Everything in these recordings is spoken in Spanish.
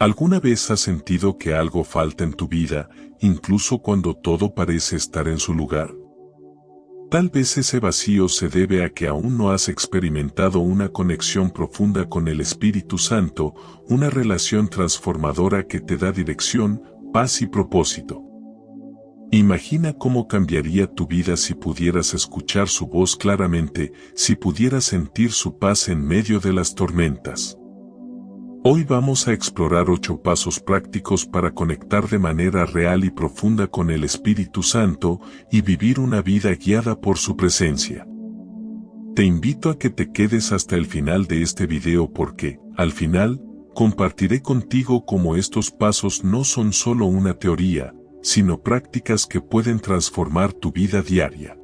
¿Alguna vez has sentido que algo falta en tu vida, incluso cuando todo parece estar en su lugar? Tal vez ese vacío se debe a que aún no has experimentado una conexión profunda con el Espíritu Santo, una relación transformadora que te da dirección, paz y propósito. Imagina cómo cambiaría tu vida si pudieras escuchar su voz claramente, si pudieras sentir su paz en medio de las tormentas. Hoy vamos a explorar 8 pasos prácticos para conectar de manera real y profunda con el Espíritu Santo y vivir una vida guiada por su presencia. Te invito a que te quedes hasta el final de este video porque, al final, compartiré contigo cómo estos pasos no son solo una teoría, sino prácticas que pueden transformar tu vida diaria.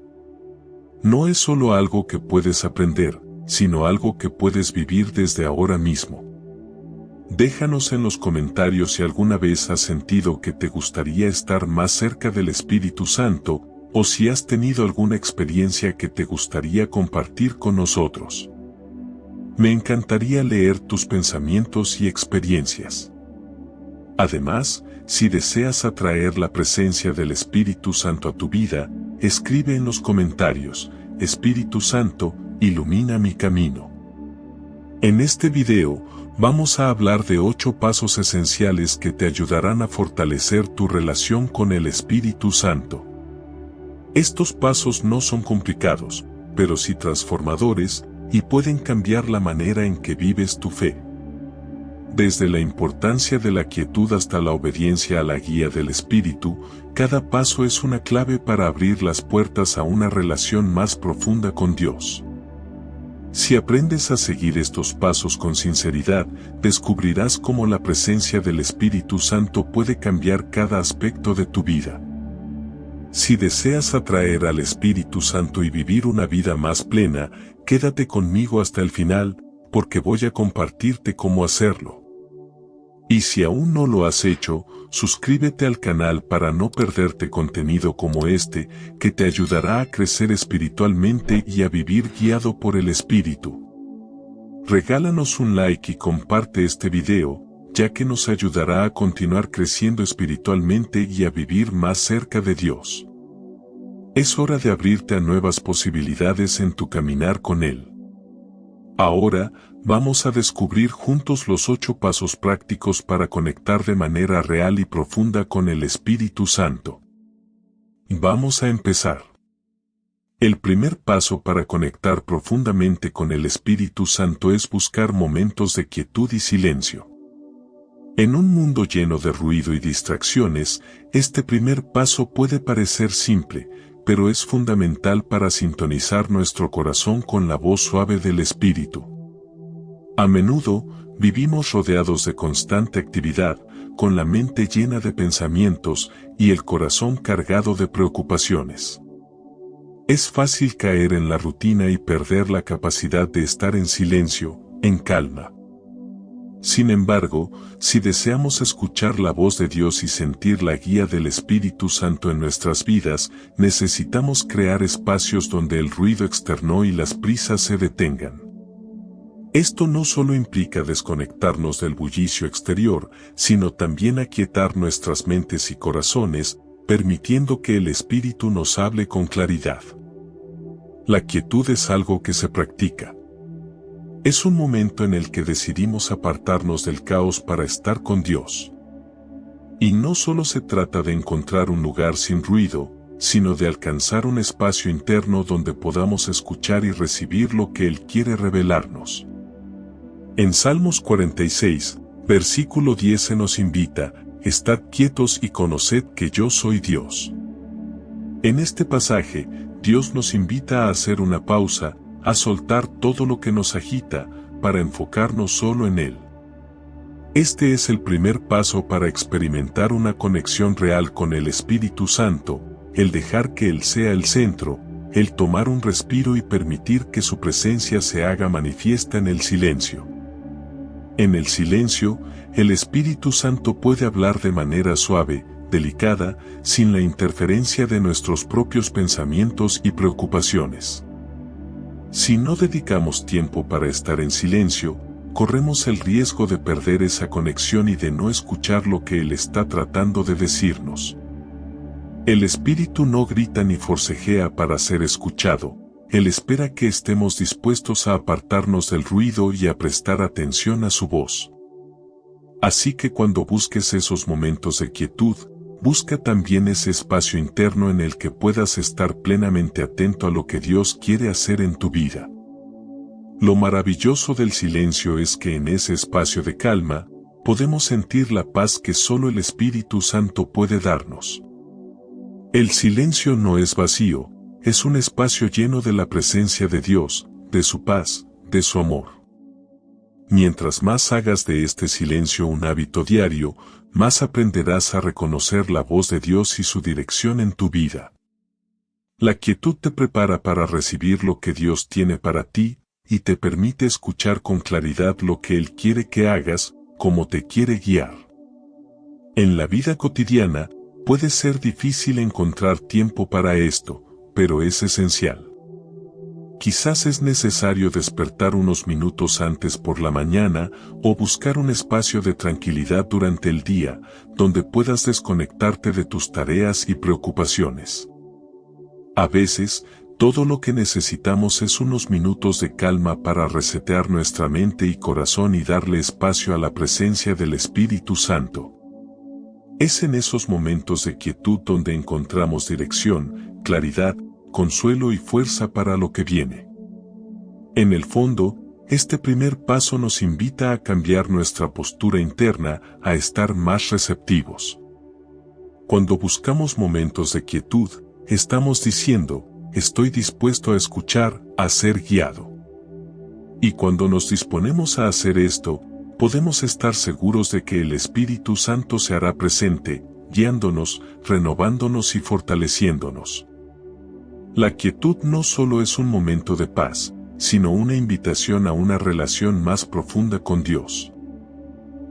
No es solo algo que puedes aprender, sino algo que puedes vivir desde ahora mismo. Déjanos en los comentarios si alguna vez has sentido que te gustaría estar más cerca del Espíritu Santo, o si has tenido alguna experiencia que te gustaría compartir con nosotros. Me encantaría leer tus pensamientos y experiencias. Además, si deseas atraer la presencia del Espíritu Santo a tu vida, escribe en los comentarios: Espíritu Santo, ilumina mi camino. En este video, vamos a hablar de 8 pasos esenciales que te ayudarán a fortalecer tu relación con el Espíritu Santo. Estos pasos no son complicados, pero sí transformadores, y pueden cambiar la manera en que vives tu fe. Desde la importancia de la quietud hasta la obediencia a la guía del Espíritu, cada paso es una clave para abrir las puertas a una relación más profunda con Dios. Si aprendes a seguir estos pasos con sinceridad, descubrirás cómo la presencia del Espíritu Santo puede cambiar cada aspecto de tu vida. Si deseas atraer al Espíritu Santo y vivir una vida más plena, quédate conmigo hasta el final, porque voy a compartirte cómo hacerlo. Y si aún no lo has hecho, suscríbete al canal para no perderte contenido como este, que te ayudará a crecer espiritualmente y a vivir guiado por el Espíritu. Regálanos un like y comparte este video, ya que nos ayudará a continuar creciendo espiritualmente y a vivir más cerca de Dios. Es hora de abrirte a nuevas posibilidades en tu caminar con Él. Ahora, vamos a descubrir juntos los 8 pasos prácticos para conectar de manera real y profunda con el Espíritu Santo. Vamos a empezar. El primer paso para conectar profundamente con el Espíritu Santo es buscar momentos de quietud y silencio. En un mundo lleno de ruido y distracciones, este primer paso puede parecer simple, pero es fundamental para sintonizar nuestro corazón con la voz suave del Espíritu. A menudo, vivimos rodeados de constante actividad, con la mente llena de pensamientos y el corazón cargado de preocupaciones. Es fácil caer en la rutina y perder la capacidad de estar en silencio, en calma. Sin embargo, si deseamos escuchar la voz de Dios y sentir la guía del Espíritu Santo en nuestras vidas, necesitamos crear espacios donde el ruido externo y las prisas se detengan. Esto no solo implica desconectarnos del bullicio exterior, sino también aquietar nuestras mentes y corazones, permitiendo que el Espíritu nos hable con claridad. La quietud es algo que se practica. Es un momento en el que decidimos apartarnos del caos para estar con Dios. Y no solo se trata de encontrar un lugar sin ruido, sino de alcanzar un espacio interno donde podamos escuchar y recibir lo que Él quiere revelarnos. En Salmos 46, versículo 10 se nos invita: «Estad quietos y conoced que yo soy Dios». En este pasaje, Dios nos invita a hacer una pausa, a soltar todo lo que nos agita, para enfocarnos solo en Él. Este es el primer paso para experimentar una conexión real con el Espíritu Santo, el dejar que Él sea el centro, el tomar un respiro y permitir que su presencia se haga manifiesta en el silencio. En el silencio, el Espíritu Santo puede hablar de manera suave, delicada, sin la interferencia de nuestros propios pensamientos y preocupaciones. Si no dedicamos tiempo para estar en silencio, corremos el riesgo de perder esa conexión y de no escuchar lo que Él está tratando de decirnos. El Espíritu no grita ni forcejea para ser escuchado, Él espera que estemos dispuestos a apartarnos del ruido y a prestar atención a su voz. Así que cuando busques esos momentos de quietud, busca también ese espacio interno en el que puedas estar plenamente atento a lo que Dios quiere hacer en tu vida. Lo maravilloso del silencio es que en ese espacio de calma, podemos sentir la paz que solo el Espíritu Santo puede darnos. El silencio no es vacío, es un espacio lleno de la presencia de Dios, de su paz, de su amor. Mientras más hagas de este silencio un hábito diario, más aprenderás a reconocer la voz de Dios y su dirección en tu vida. La quietud te prepara para recibir lo que Dios tiene para ti, y te permite escuchar con claridad lo que Él quiere que hagas, cómo te quiere guiar. En la vida cotidiana, puede ser difícil encontrar tiempo para esto, pero es esencial. Quizás es necesario despertar unos minutos antes por la mañana o buscar un espacio de tranquilidad durante el día, donde puedas desconectarte de tus tareas y preocupaciones. A veces, todo lo que necesitamos es unos minutos de calma para resetear nuestra mente y corazón y darle espacio a la presencia del Espíritu Santo. Es en esos momentos de quietud donde encontramos dirección, claridad, consuelo y fuerza para lo que viene. En el fondo, este primer paso nos invita a cambiar nuestra postura interna, a estar más receptivos. Cuando buscamos momentos de quietud, estamos diciendo, estoy dispuesto a escuchar, a ser guiado. Y cuando nos disponemos a hacer esto, podemos estar seguros de que el Espíritu Santo se hará presente, guiándonos, renovándonos y fortaleciéndonos. La quietud no solo es un momento de paz, sino una invitación a una relación más profunda con Dios.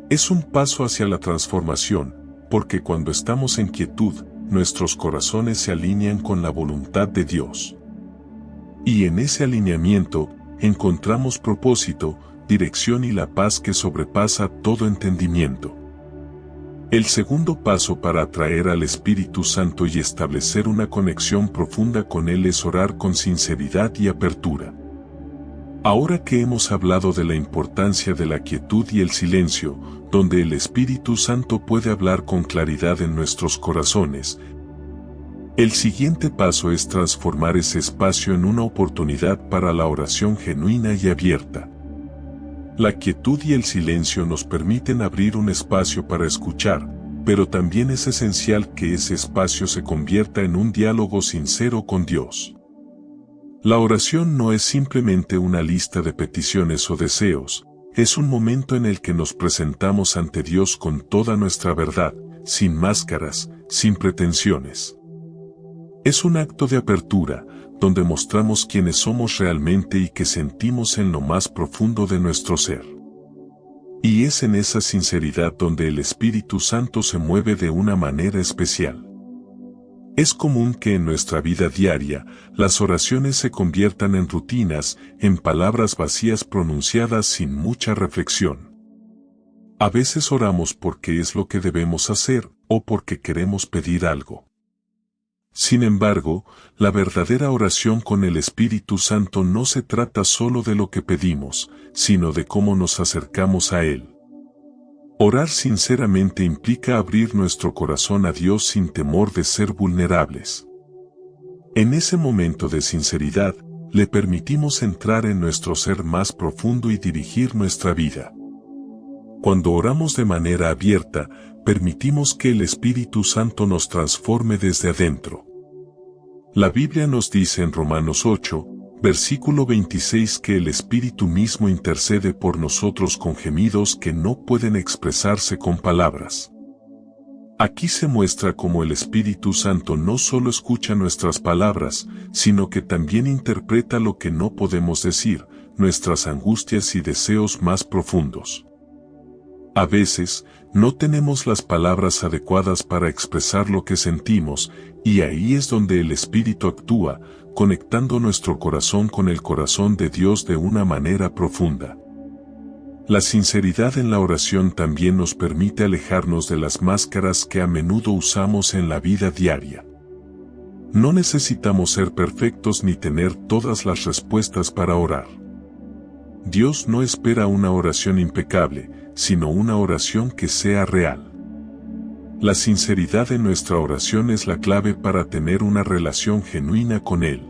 Es un paso hacia la transformación, porque cuando estamos en quietud, nuestros corazones se alinean con la voluntad de Dios. Y en ese alineamiento, encontramos propósito, dirección y la paz que sobrepasa todo entendimiento. El segundo paso para atraer al Espíritu Santo y establecer una conexión profunda con Él es orar con sinceridad y apertura. Ahora que hemos hablado de la importancia de la quietud y el silencio, donde el Espíritu Santo puede hablar con claridad en nuestros corazones, el siguiente paso es transformar ese espacio en una oportunidad para la oración genuina y abierta. La quietud y el silencio nos permiten abrir un espacio para escuchar, pero también es esencial que ese espacio se convierta en un diálogo sincero con Dios. La oración no es simplemente una lista de peticiones o deseos, es un momento en el que nos presentamos ante Dios con toda nuestra verdad, sin máscaras, sin pretensiones. Es un acto de apertura, donde mostramos quiénes somos realmente y qué sentimos en lo más profundo de nuestro ser. Y es en esa sinceridad donde el Espíritu Santo se mueve de una manera especial. Es común que en nuestra vida diaria, las oraciones se conviertan en rutinas, en palabras vacías pronunciadas sin mucha reflexión. A veces oramos porque es lo que debemos hacer, o porque queremos pedir algo. Sin embargo, la verdadera oración con el Espíritu Santo no se trata solo de lo que pedimos, sino de cómo nos acercamos a Él. Orar sinceramente implica abrir nuestro corazón a Dios sin temor de ser vulnerables. En ese momento de sinceridad, le permitimos entrar en nuestro ser más profundo y dirigir nuestra vida. Cuando oramos de manera abierta, permitimos que el Espíritu Santo nos transforme desde adentro. La Biblia nos dice en Romanos 8, versículo 26 que el Espíritu mismo intercede por nosotros con gemidos que no pueden expresarse con palabras. Aquí se muestra cómo el Espíritu Santo no solo escucha nuestras palabras, sino que también interpreta lo que no podemos decir, nuestras angustias y deseos más profundos. A veces, no tenemos las palabras adecuadas para expresar lo que sentimos, y ahí es donde el Espíritu actúa, conectando nuestro corazón con el corazón de Dios de una manera profunda. La sinceridad en la oración también nos permite alejarnos de las máscaras que a menudo usamos en la vida diaria. No necesitamos ser perfectos ni tener todas las respuestas para orar. Dios no espera una oración impecable, sino una oración que sea real. La sinceridad en nuestra oración es la clave para tener una relación genuina con Él.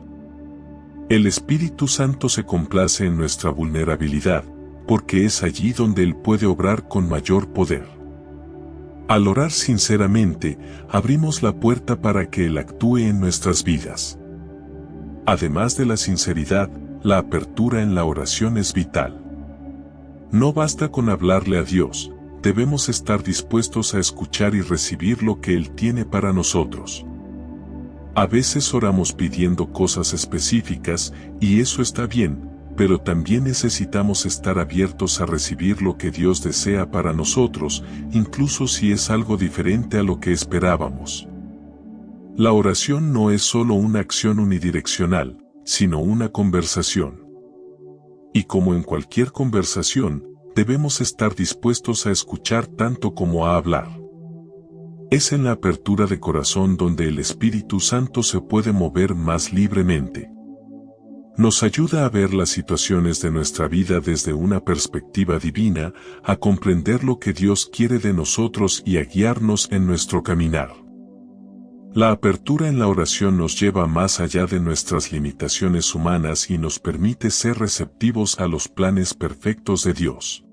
El Espíritu Santo se complace en nuestra vulnerabilidad, porque es allí donde Él puede obrar con mayor poder. Al orar sinceramente, abrimos la puerta para que Él actúe en nuestras vidas. Además de la sinceridad, la apertura en la oración es vital. No basta con hablarle a Dios, debemos estar dispuestos a escuchar y recibir lo que Él tiene para nosotros. A veces oramos pidiendo cosas específicas, y eso está bien, pero también necesitamos estar abiertos a recibir lo que Dios desea para nosotros, incluso si es algo diferente a lo que esperábamos. La oración no es solo una acción unidireccional, sino una conversación. Y como en cualquier conversación, debemos estar dispuestos a escuchar tanto como a hablar. Es en la apertura de corazón donde el Espíritu Santo se puede mover más libremente. Nos ayuda a ver las situaciones de nuestra vida desde una perspectiva divina, a comprender lo que Dios quiere de nosotros y a guiarnos en nuestro caminar. La apertura en la oración nos lleva más allá de nuestras limitaciones humanas y nos permite ser receptivos a los planes perfectos de Dios.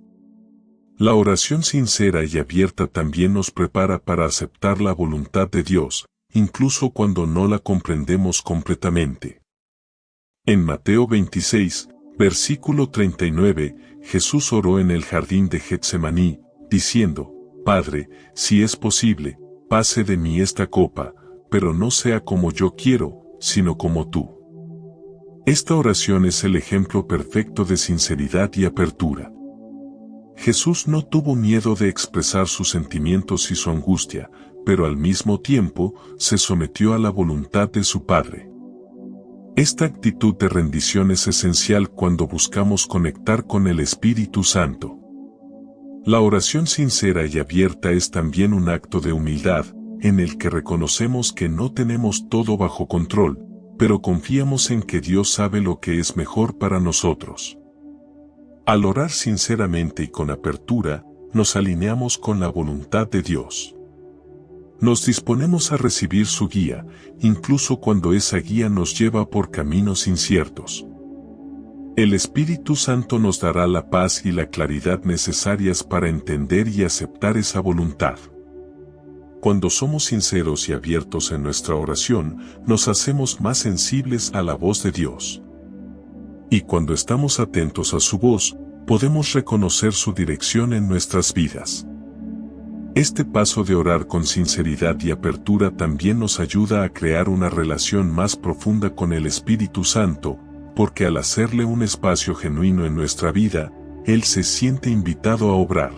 La oración sincera y abierta también nos prepara para aceptar la voluntad de Dios, incluso cuando no la comprendemos completamente. En Mateo 26, versículo 39, Jesús oró en el jardín de Getsemaní, diciendo: Padre, si es posible, pase de mí esta copa, pero no sea como yo quiero, sino como tú. Esta oración es el ejemplo perfecto de sinceridad y apertura. Jesús no tuvo miedo de expresar sus sentimientos y su angustia, pero al mismo tiempo se sometió a la voluntad de su Padre. Esta actitud de rendición es esencial cuando buscamos conectar con el Espíritu Santo. La oración sincera y abierta es también un acto de humildad, en el que reconocemos que no tenemos todo bajo control, pero confiamos en que Dios sabe lo que es mejor para nosotros. Al orar sinceramente y con apertura, nos alineamos con la voluntad de Dios. Nos disponemos a recibir su guía, incluso cuando esa guía nos lleva por caminos inciertos. El Espíritu Santo nos dará la paz y la claridad necesarias para entender y aceptar esa voluntad. Cuando somos sinceros y abiertos en nuestra oración, nos hacemos más sensibles a la voz de Dios. Y cuando estamos atentos a su voz, podemos reconocer su dirección en nuestras vidas. Este paso de orar con sinceridad y apertura también nos ayuda a crear una relación más profunda con el Espíritu Santo, porque al hacerle un espacio genuino en nuestra vida, Él se siente invitado a obrar.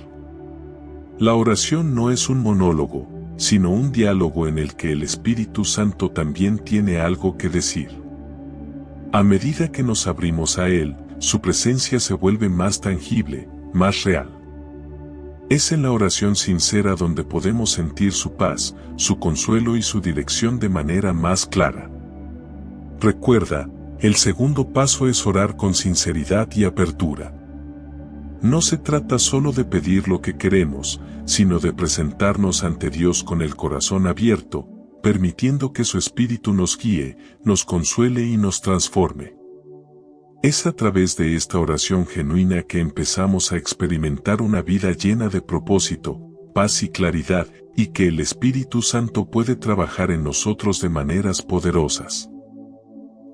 La oración no es un monólogo, sino un diálogo en el que el Espíritu Santo también tiene algo que decir. A medida que nos abrimos a Él, su presencia se vuelve más tangible, más real. Es en la oración sincera donde podemos sentir su paz, su consuelo y su dirección de manera más clara. Recuerda, el segundo paso es orar con sinceridad y apertura. No se trata solo de pedir lo que queremos, sino de presentarnos ante Dios con el corazón abierto, permitiendo que su Espíritu nos guíe, nos consuele y nos transforme. Es a través de esta oración genuina que empezamos a experimentar una vida llena de propósito, paz y claridad, y que el Espíritu Santo puede trabajar en nosotros de maneras poderosas.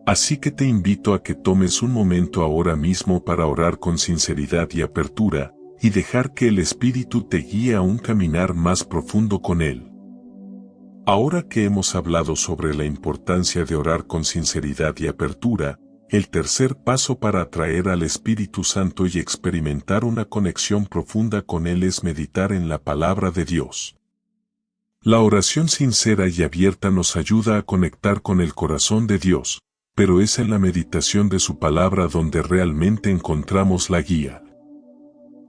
Así que te invito a que tomes un momento ahora mismo para orar con sinceridad y apertura, y dejar que el Espíritu te guíe a un caminar más profundo con Él. Ahora que hemos hablado sobre la importancia de orar con sinceridad y apertura, el tercer paso para atraer al Espíritu Santo y experimentar una conexión profunda con Él es meditar en la palabra de Dios. La oración sincera y abierta nos ayuda a conectar con el corazón de Dios, pero es en la meditación de su palabra donde realmente encontramos la guía.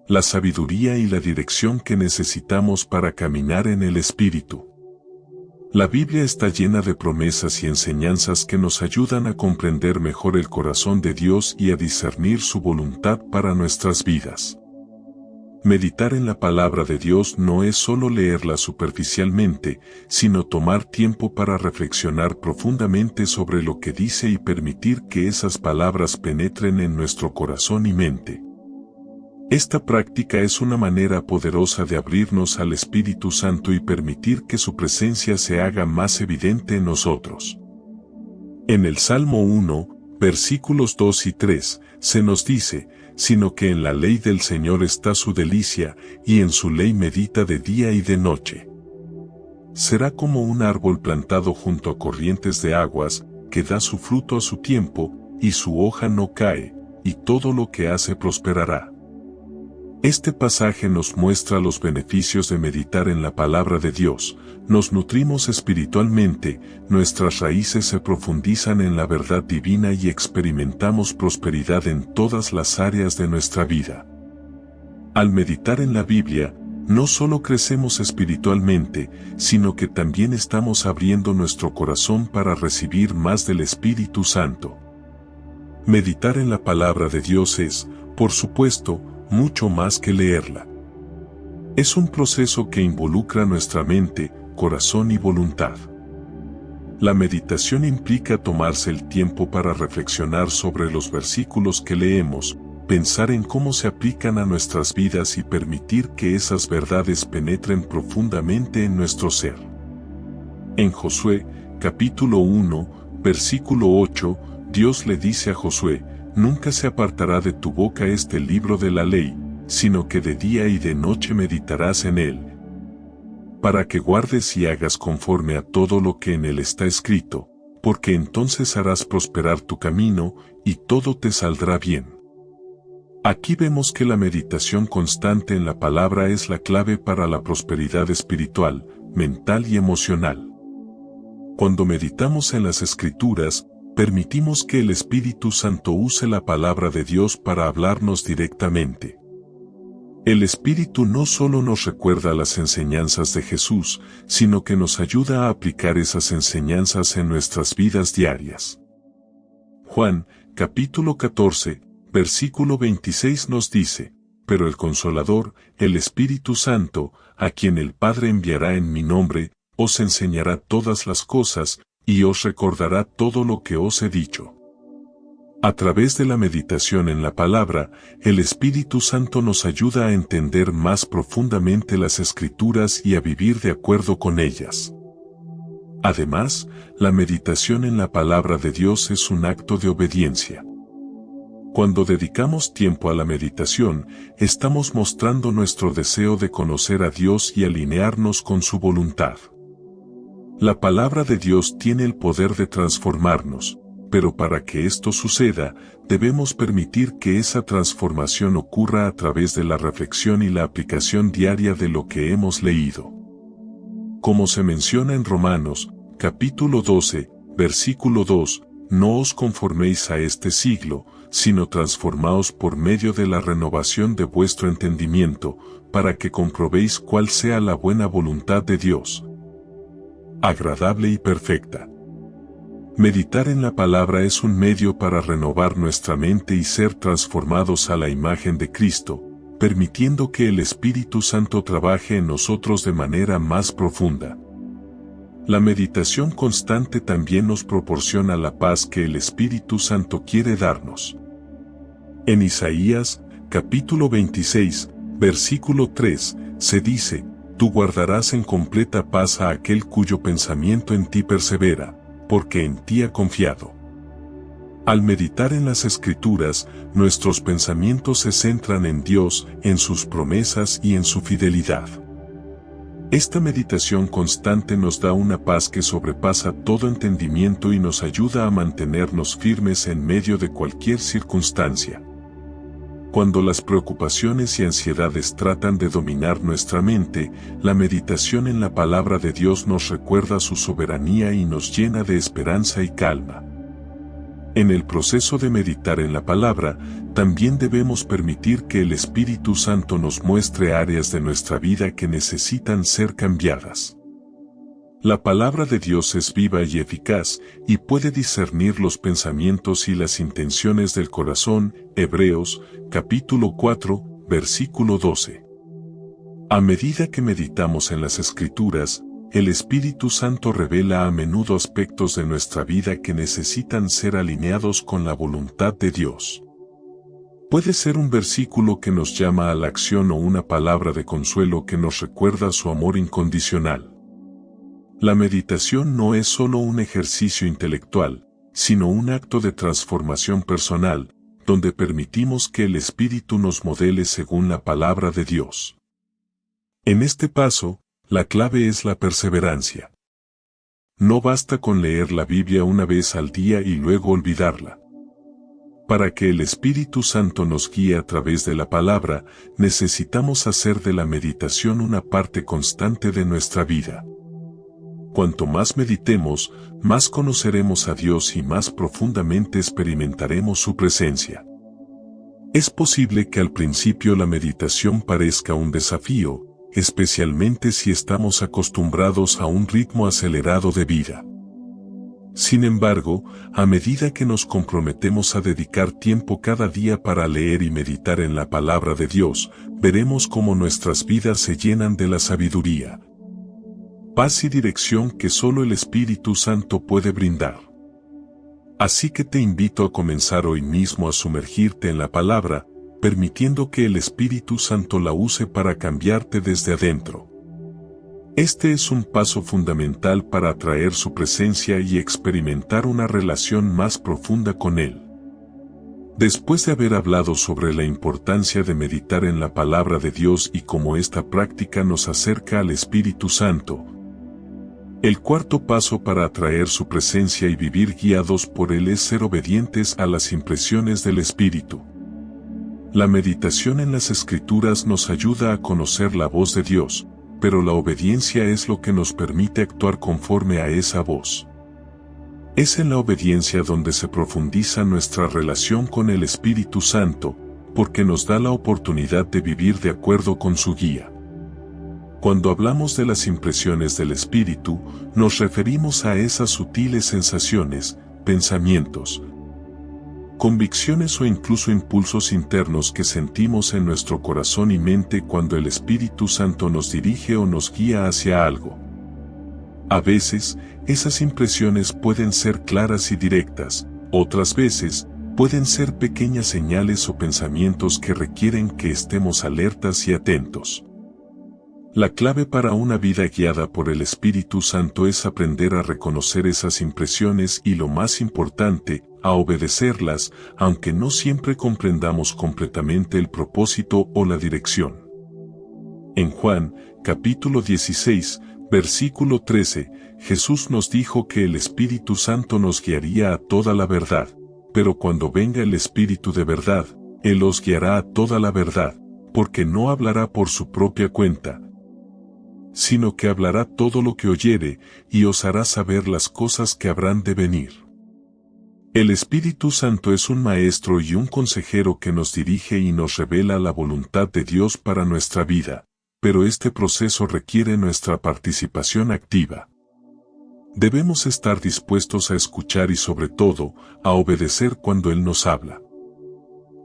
la sabiduría y la dirección que necesitamos para caminar en el Espíritu. La Biblia está llena de promesas y enseñanzas que nos ayudan a comprender mejor el corazón de Dios y a discernir su voluntad para nuestras vidas. Meditar en la palabra de Dios no es solo leerla superficialmente, sino tomar tiempo para reflexionar profundamente sobre lo que dice y permitir que esas palabras penetren en nuestro corazón y mente. Esta práctica es una manera poderosa de abrirnos al Espíritu Santo y permitir que su presencia se haga más evidente en nosotros. En el Salmo 1, versículos 2 y 3, se nos dice, sino que en la ley del Señor está su delicia, y en su ley medita de día y de noche. Será como un árbol plantado junto a corrientes de aguas, que da su fruto a su tiempo, y su hoja no cae, y todo lo que hace prosperará. Este pasaje nos muestra los beneficios de meditar en la palabra de Dios. Nos nutrimos espiritualmente, nuestras raíces se profundizan en la verdad divina y experimentamos prosperidad en todas las áreas de nuestra vida. Al meditar en la Biblia, no solo crecemos espiritualmente, sino que también estamos abriendo nuestro corazón para recibir más del Espíritu Santo. Meditar en la palabra de Dios es, por supuesto, mucho más que leerla. Es un proceso que involucra nuestra mente, corazón y voluntad. La meditación implica tomarse el tiempo para reflexionar sobre los versículos que leemos, pensar en cómo se aplican a nuestras vidas y permitir que esas verdades penetren profundamente en nuestro ser. En Josué, capítulo 1, versículo 8, Dios le dice a Josué, nunca se apartará de tu boca este libro de la ley, sino que de día y de noche meditarás en él, para que guardes y hagas conforme a todo lo que en él está escrito, porque entonces harás prosperar tu camino, y todo te saldrá bien. Aquí vemos que la meditación constante en la palabra es la clave para la prosperidad espiritual, mental y emocional. Cuando meditamos en las Escrituras, permitimos que el Espíritu Santo use la palabra de Dios para hablarnos directamente. El Espíritu no solo nos recuerda las enseñanzas de Jesús, sino que nos ayuda a aplicar esas enseñanzas en nuestras vidas diarias. Juan, capítulo 14, versículo 26 nos dice, pero el Consolador, el Espíritu Santo, a quien el Padre enviará en mi nombre, os enseñará todas las cosas, y os recordará todo lo que os he dicho. A través de la meditación en la palabra, el Espíritu Santo nos ayuda a entender más profundamente las Escrituras y a vivir de acuerdo con ellas. Además, la meditación en la palabra de Dios es un acto de obediencia. Cuando dedicamos tiempo a la meditación, estamos mostrando nuestro deseo de conocer a Dios y alinearnos con su voluntad. La palabra de Dios tiene el poder de transformarnos, pero para que esto suceda, debemos permitir que esa transformación ocurra a través de la reflexión y la aplicación diaria de lo que hemos leído. Como se menciona en Romanos, capítulo 12, versículo 2, no os conforméis a este siglo, sino transformaos por medio de la renovación de vuestro entendimiento, para que comprobéis cuál sea la buena voluntad de Dios, agradable y perfecta. Meditar en la palabra es un medio para renovar nuestra mente y ser transformados a la imagen de Cristo, permitiendo que el Espíritu Santo trabaje en nosotros de manera más profunda. La meditación constante también nos proporciona la paz que el Espíritu Santo quiere darnos. En Isaías, capítulo 26, versículo 3, se dice, tú guardarás en completa paz a aquel cuyo pensamiento en ti persevera, porque en ti ha confiado. Al meditar en las Escrituras, nuestros pensamientos se centran en Dios, en sus promesas y en su fidelidad. Esta meditación constante nos da una paz que sobrepasa todo entendimiento y nos ayuda a mantenernos firmes en medio de cualquier circunstancia. Cuando las preocupaciones y ansiedades tratan de dominar nuestra mente, la meditación en la palabra de Dios nos recuerda su soberanía y nos llena de esperanza y calma. En el proceso de meditar en la palabra, también debemos permitir que el Espíritu Santo nos muestre áreas de nuestra vida que necesitan ser cambiadas. La palabra de Dios es viva y eficaz, y puede discernir los pensamientos y las intenciones del corazón. Hebreos, capítulo 4, versículo 12. A medida que meditamos en las Escrituras, el Espíritu Santo revela a menudo aspectos de nuestra vida que necesitan ser alineados con la voluntad de Dios. Puede ser un versículo que nos llama a la acción o una palabra de consuelo que nos recuerda su amor incondicional. La meditación no es solo un ejercicio intelectual, sino un acto de transformación personal, donde permitimos que el Espíritu nos modele según la palabra de Dios. En este paso, la clave es la perseverancia. No basta con leer la Biblia una vez al día y luego olvidarla. Para que el Espíritu Santo nos guíe a través de la palabra, necesitamos hacer de la meditación una parte constante de nuestra vida. Cuanto más meditemos, más conoceremos a Dios y más profundamente experimentaremos su presencia. Es posible que al principio la meditación parezca un desafío, especialmente si estamos acostumbrados a un ritmo acelerado de vida. Sin embargo, a medida que nos comprometemos a dedicar tiempo cada día para leer y meditar en la palabra de Dios, veremos cómo nuestras vidas se llenan de la sabiduría, paz y dirección que solo el Espíritu Santo puede brindar. Así que te invito a comenzar hoy mismo a sumergirte en la palabra, permitiendo que el Espíritu Santo la use para cambiarte desde adentro. Este es un paso fundamental para atraer su presencia y experimentar una relación más profunda con Él. Después de haber hablado sobre la importancia de meditar en la palabra de Dios y cómo esta práctica nos acerca al Espíritu Santo, el cuarto paso para atraer su presencia y vivir guiados por Él es ser obedientes a las impresiones del Espíritu. La meditación en las Escrituras nos ayuda a conocer la voz de Dios, pero la obediencia es lo que nos permite actuar conforme a esa voz. Es en la obediencia donde se profundiza nuestra relación con el Espíritu Santo, porque nos da la oportunidad de vivir de acuerdo con su guía. Cuando hablamos de las impresiones del Espíritu, nos referimos a esas sutiles sensaciones, pensamientos, convicciones o incluso impulsos internos que sentimos en nuestro corazón y mente cuando el Espíritu Santo nos dirige o nos guía hacia algo. A veces, esas impresiones pueden ser claras y directas, otras veces, pueden ser pequeñas señales o pensamientos que requieren que estemos alertas y atentos. La clave para una vida guiada por el Espíritu Santo es aprender a reconocer esas impresiones y, lo más importante, a obedecerlas, aunque no siempre comprendamos completamente el propósito o la dirección. En Juan, capítulo 16, versículo 13, Jesús nos dijo que el Espíritu Santo nos guiaría a toda la verdad, pero cuando venga el Espíritu de verdad, Él os guiará a toda la verdad, porque no hablará por su propia cuenta, sino que hablará todo lo que oyere, y os hará saber las cosas que habrán de venir. El Espíritu Santo es un maestro y un consejero que nos dirige y nos revela la voluntad de Dios para nuestra vida, pero este proceso requiere nuestra participación activa. Debemos estar dispuestos a escuchar y sobre todo, a obedecer cuando Él nos habla.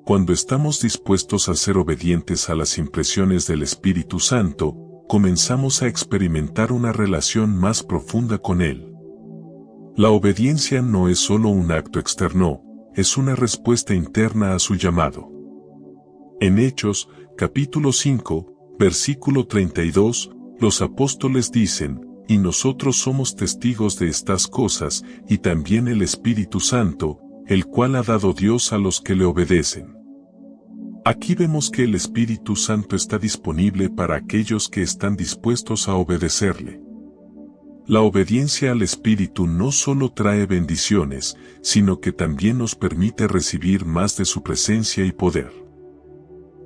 Cuando estamos dispuestos a ser obedientes a las impresiones del Espíritu Santo, comenzamos a experimentar una relación más profunda con Él. La obediencia no es solo un acto externo, es una respuesta interna a su llamado. En Hechos, capítulo 5, versículo 32, los apóstoles dicen, y nosotros somos testigos de estas cosas, y también el Espíritu Santo, el cual ha dado Dios a los que le obedecen. Aquí vemos que el Espíritu Santo está disponible para aquellos que están dispuestos a obedecerle. La obediencia al Espíritu no solo trae bendiciones, sino que también nos permite recibir más de su presencia y poder.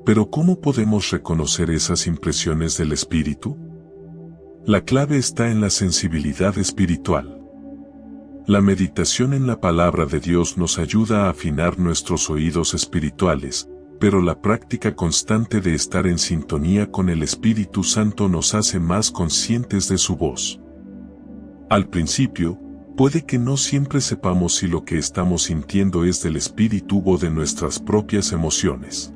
Pero ¿cómo podemos reconocer esas impresiones del Espíritu? La clave está en la sensibilidad espiritual. La meditación en la palabra de Dios nos ayuda a afinar nuestros oídos espirituales, pero la práctica constante de estar en sintonía con el Espíritu Santo nos hace más conscientes de su voz. Al principio, puede que no siempre sepamos si lo que estamos sintiendo es del Espíritu o de nuestras propias emociones.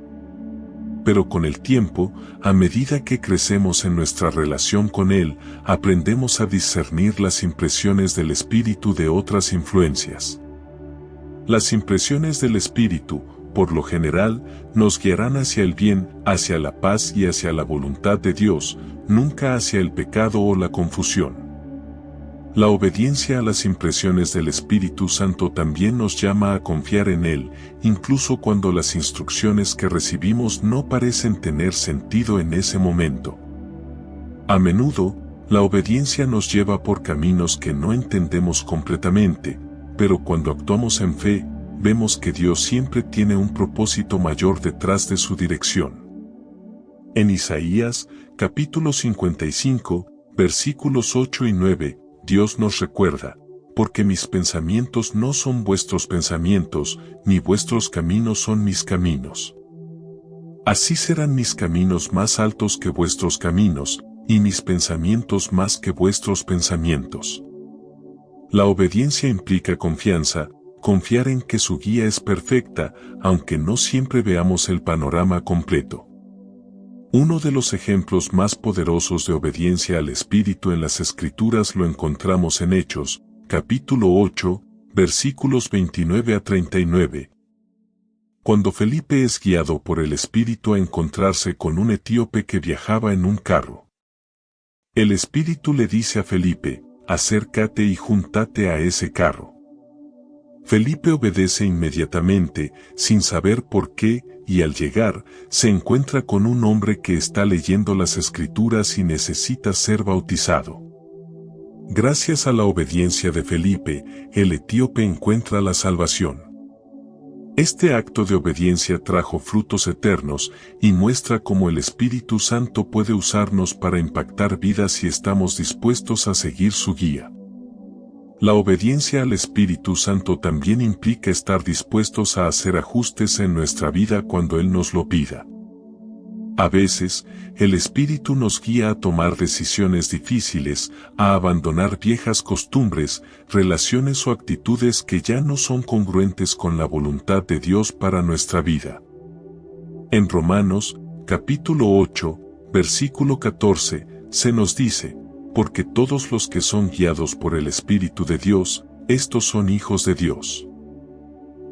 Pero con el tiempo, a medida que crecemos en nuestra relación con Él, aprendemos a discernir las impresiones del Espíritu de otras influencias. Las impresiones del Espíritu, por lo general, nos guiarán hacia el bien, hacia la paz y hacia la voluntad de Dios, nunca hacia el pecado o la confusión. La obediencia a las impresiones del Espíritu Santo también nos llama a confiar en Él, incluso cuando las instrucciones que recibimos no parecen tener sentido en ese momento. A menudo, la obediencia nos lleva por caminos que no entendemos completamente, pero cuando actuamos en fe, vemos que Dios siempre tiene un propósito mayor detrás de su dirección. En Isaías, capítulo 55, versículos 8 y 9, Dios nos recuerda, porque mis pensamientos no son vuestros pensamientos, ni vuestros caminos son mis caminos. Así serán mis caminos más altos que vuestros caminos, y mis pensamientos más que vuestros pensamientos. La obediencia implica confianza, confiar en que su guía es perfecta, aunque no siempre veamos el panorama completo. Uno de los ejemplos más poderosos de obediencia al Espíritu en las Escrituras lo encontramos en Hechos, capítulo 8, versículos 29 a 39. Cuando Felipe es guiado por el Espíritu a encontrarse con un etíope que viajaba en un carro. El Espíritu le dice a Felipe, acércate y júntate a ese carro. Felipe obedece inmediatamente, sin saber por qué, y al llegar, se encuentra con un hombre que está leyendo las Escrituras y necesita ser bautizado. Gracias a la obediencia de Felipe, el etíope encuentra la salvación. Este acto de obediencia trajo frutos eternos y muestra cómo el Espíritu Santo puede usarnos para impactar vidas si estamos dispuestos a seguir su guía. La obediencia al Espíritu Santo también implica estar dispuestos a hacer ajustes en nuestra vida cuando Él nos lo pida. A veces, el Espíritu nos guía a tomar decisiones difíciles, a abandonar viejas costumbres, relaciones o actitudes que ya no son congruentes con la voluntad de Dios para nuestra vida. En Romanos, capítulo 8, versículo 14, se nos dice, porque todos los que son guiados por el Espíritu de Dios, estos son hijos de Dios.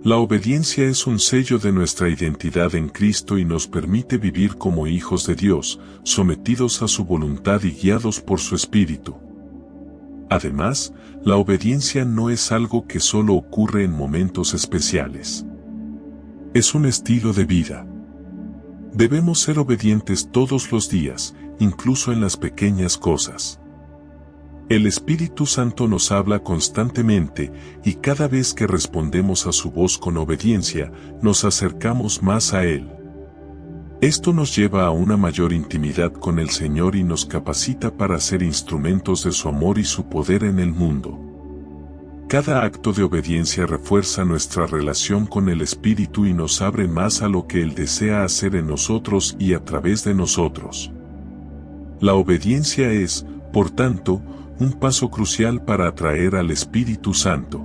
La obediencia es un sello de nuestra identidad en Cristo y nos permite vivir como hijos de Dios, sometidos a su voluntad y guiados por su Espíritu. Además, la obediencia no es algo que solo ocurre en momentos especiales. Es un estilo de vida. Debemos ser obedientes todos los días, incluso en las pequeñas cosas. El Espíritu Santo nos habla constantemente y cada vez que respondemos a su voz con obediencia, nos acercamos más a Él. Esto nos lleva a una mayor intimidad con el Señor y nos capacita para ser instrumentos de su amor y su poder en el mundo. Cada acto de obediencia refuerza nuestra relación con el Espíritu y nos abre más a lo que Él desea hacer en nosotros y a través de nosotros. La obediencia es, por tanto, un paso crucial para atraer al Espíritu Santo.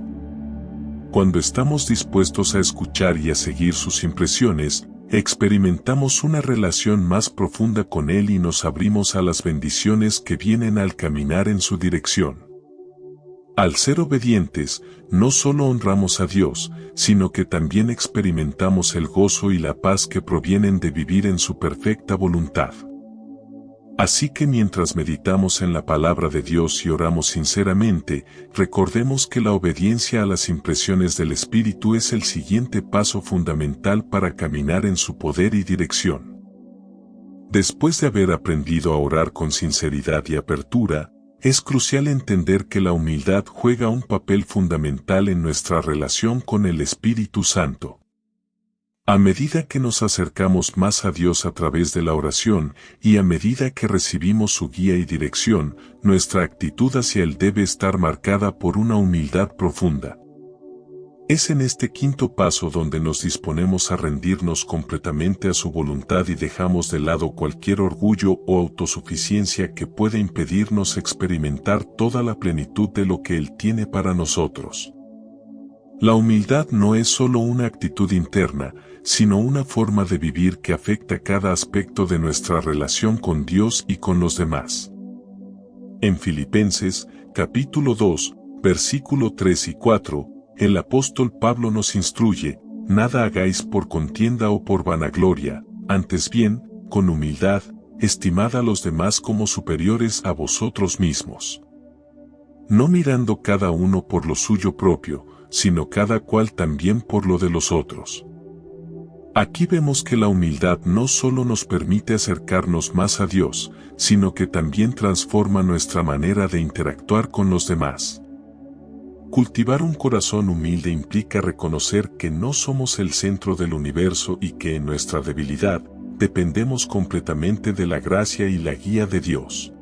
Cuando estamos dispuestos a escuchar y a seguir sus impresiones, experimentamos una relación más profunda con Él y nos abrimos a las bendiciones que vienen al caminar en su dirección. Al ser obedientes, no solo honramos a Dios, sino que también experimentamos el gozo y la paz que provienen de vivir en su perfecta voluntad. Así que mientras meditamos en la palabra de Dios y oramos sinceramente, recordemos que la obediencia a las impresiones del Espíritu es el siguiente paso fundamental para caminar en su poder y dirección. Después de haber aprendido a orar con sinceridad y apertura, es crucial entender que la humildad juega un papel fundamental en nuestra relación con el Espíritu Santo. A medida que nos acercamos más a Dios a través de la oración y a medida que recibimos su guía y dirección, nuestra actitud hacia Él debe estar marcada por una humildad profunda. Es en este quinto paso donde nos disponemos a rendirnos completamente a su voluntad y dejamos de lado cualquier orgullo o autosuficiencia que pueda impedirnos experimentar toda la plenitud de lo que Él tiene para nosotros. La humildad no es solo una actitud interna, sino una forma de vivir que afecta cada aspecto de nuestra relación con Dios y con los demás. En Filipenses, capítulo 2, versículo 3 y 4, el apóstol Pablo nos instruye: nada hagáis por contienda o por vanagloria, antes bien, con humildad, estimad a los demás como superiores a vosotros mismos. No mirando cada uno por lo suyo propio, sino cada cual también por lo de los otros. Aquí vemos que la humildad no solo nos permite acercarnos más a Dios, sino que también transforma nuestra manera de interactuar con los demás. Cultivar un corazón humilde implica reconocer que no somos el centro del universo y que en nuestra debilidad dependemos completamente de la gracia y la guía de Dios.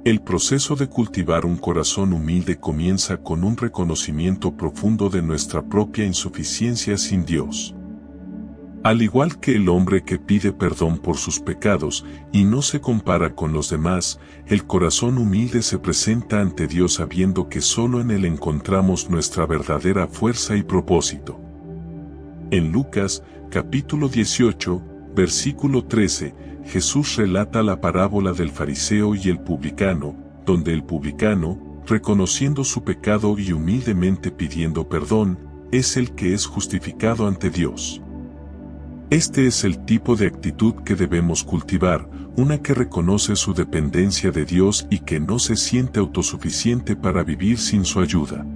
El proceso de cultivar un corazón humilde comienza con un reconocimiento profundo de nuestra propia insuficiencia sin Dios. Al igual que el hombre que pide perdón por sus pecados y no se compara con los demás, el corazón humilde se presenta ante Dios sabiendo que solo en Él encontramos nuestra verdadera fuerza y propósito. En Lucas, capítulo 18, versículo 13, Jesús relata la parábola del fariseo y el publicano, donde el publicano, reconociendo su pecado y humildemente pidiendo perdón, es el que es justificado ante Dios. Este es el tipo de actitud que debemos cultivar, una que reconoce su dependencia de Dios y que no se siente autosuficiente para vivir sin su ayuda.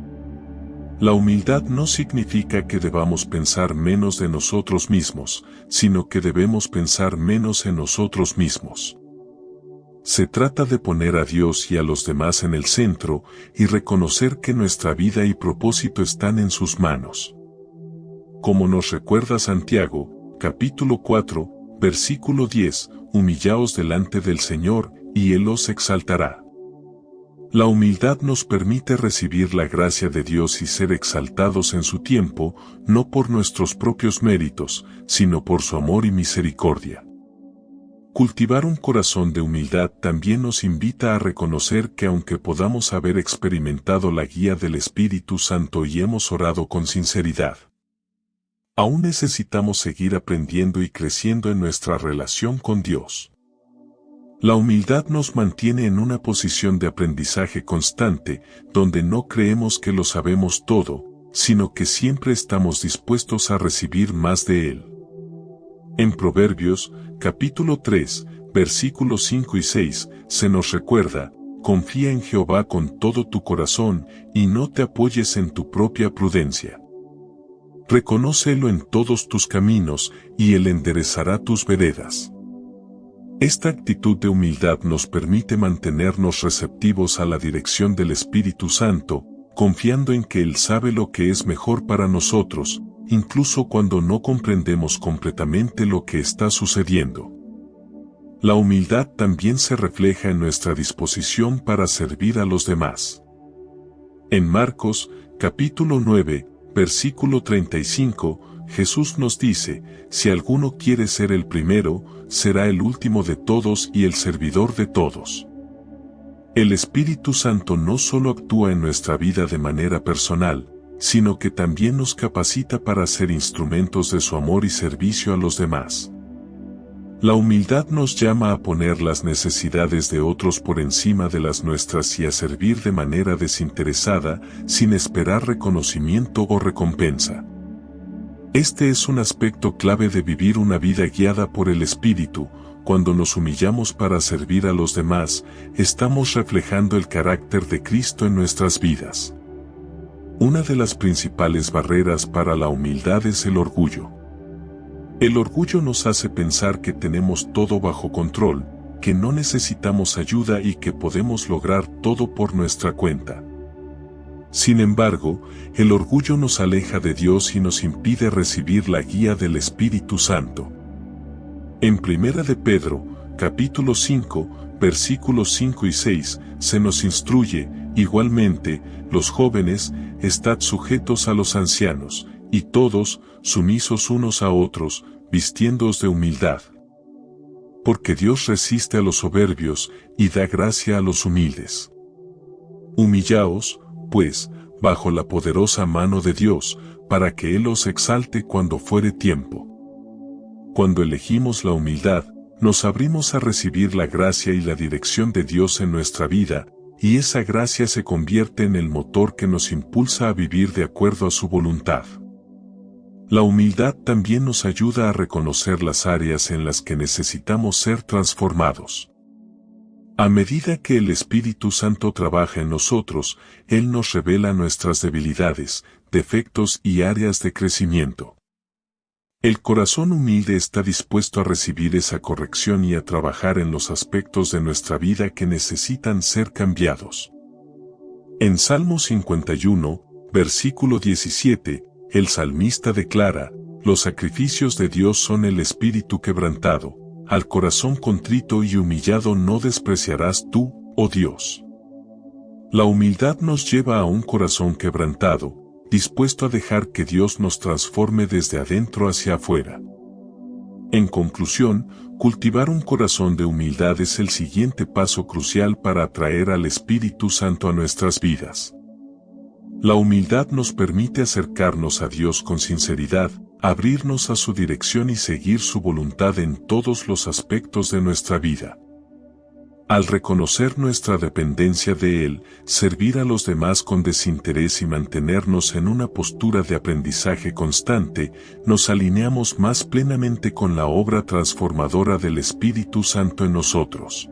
La humildad no significa que debamos pensar menos de nosotros mismos, sino que debemos pensar menos en nosotros mismos. Se trata de poner a Dios y a los demás en el centro y reconocer que nuestra vida y propósito están en sus manos. Como nos recuerda Santiago, capítulo 4, versículo 10, humillaos delante del Señor, y Él os exaltará. La humildad nos permite recibir la gracia de Dios y ser exaltados en su tiempo, no por nuestros propios méritos, sino por su amor y misericordia. Cultivar un corazón de humildad también nos invita a reconocer que aunque podamos haber experimentado la guía del Espíritu Santo y hemos orado con sinceridad, aún necesitamos seguir aprendiendo y creciendo en nuestra relación con Dios. La humildad nos mantiene en una posición de aprendizaje constante, donde no creemos que lo sabemos todo, sino que siempre estamos dispuestos a recibir más de Él. En Proverbios, capítulo 3, versículos 5 y 6, se nos recuerda: confía en Jehová con todo tu corazón, y no te apoyes en tu propia prudencia. Reconócelo en todos tus caminos, y Él enderezará tus veredas. Esta actitud de humildad nos permite mantenernos receptivos a la dirección del Espíritu Santo, confiando en que Él sabe lo que es mejor para nosotros, incluso cuando no comprendemos completamente lo que está sucediendo. La humildad también se refleja en nuestra disposición para servir a los demás. En Marcos, capítulo 9, versículo 35, Jesús nos dice: si alguno quiere ser el primero, será el último de todos y el servidor de todos. El Espíritu Santo no solo actúa en nuestra vida de manera personal, sino que también nos capacita para ser instrumentos de su amor y servicio a los demás. La humildad nos llama a poner las necesidades de otros por encima de las nuestras y a servir de manera desinteresada, sin esperar reconocimiento o recompensa. Este es un aspecto clave de vivir una vida guiada por el Espíritu. Cuando nos humillamos para servir a los demás, estamos reflejando el carácter de Cristo en nuestras vidas. Una de las principales barreras para la humildad es el orgullo. El orgullo nos hace pensar que tenemos todo bajo control, que no necesitamos ayuda y que podemos lograr todo por nuestra cuenta. Sin embargo, el orgullo nos aleja de Dios y nos impide recibir la guía del Espíritu Santo. En 1 de Pedro, capítulo 5, versículos 5 y 6, se nos instruye, igualmente, los jóvenes, estad sujetos a los ancianos, y todos, sumisos unos a otros, vistiéndoos de humildad. Porque Dios resiste a los soberbios, y da gracia a los humildes. Humillaos, pues, bajo la poderosa mano de Dios, para que Él os exalte cuando fuere tiempo. Cuando elegimos la humildad, nos abrimos a recibir la gracia y la dirección de Dios en nuestra vida, y esa gracia se convierte en el motor que nos impulsa a vivir de acuerdo a su voluntad. La humildad también nos ayuda a reconocer las áreas en las que necesitamos ser transformados. A medida que el Espíritu Santo trabaja en nosotros, Él nos revela nuestras debilidades, defectos y áreas de crecimiento. El corazón humilde está dispuesto a recibir esa corrección y a trabajar en los aspectos de nuestra vida que necesitan ser cambiados. En Salmo 51, versículo 17, el salmista declara: los sacrificios de Dios son el espíritu quebrantado, al corazón contrito y humillado no despreciarás tú, oh Dios. La humildad nos lleva a un corazón quebrantado, dispuesto a dejar que Dios nos transforme desde adentro hacia afuera. En conclusión, cultivar un corazón de humildad es el siguiente paso crucial para atraer al Espíritu Santo a nuestras vidas. La humildad nos permite acercarnos a Dios con sinceridad, abrirnos a su dirección y seguir su voluntad en todos los aspectos de nuestra vida. Al reconocer nuestra dependencia de Él, servir a los demás con desinterés y mantenernos en una postura de aprendizaje constante, nos alineamos más plenamente con la obra transformadora del Espíritu Santo en nosotros.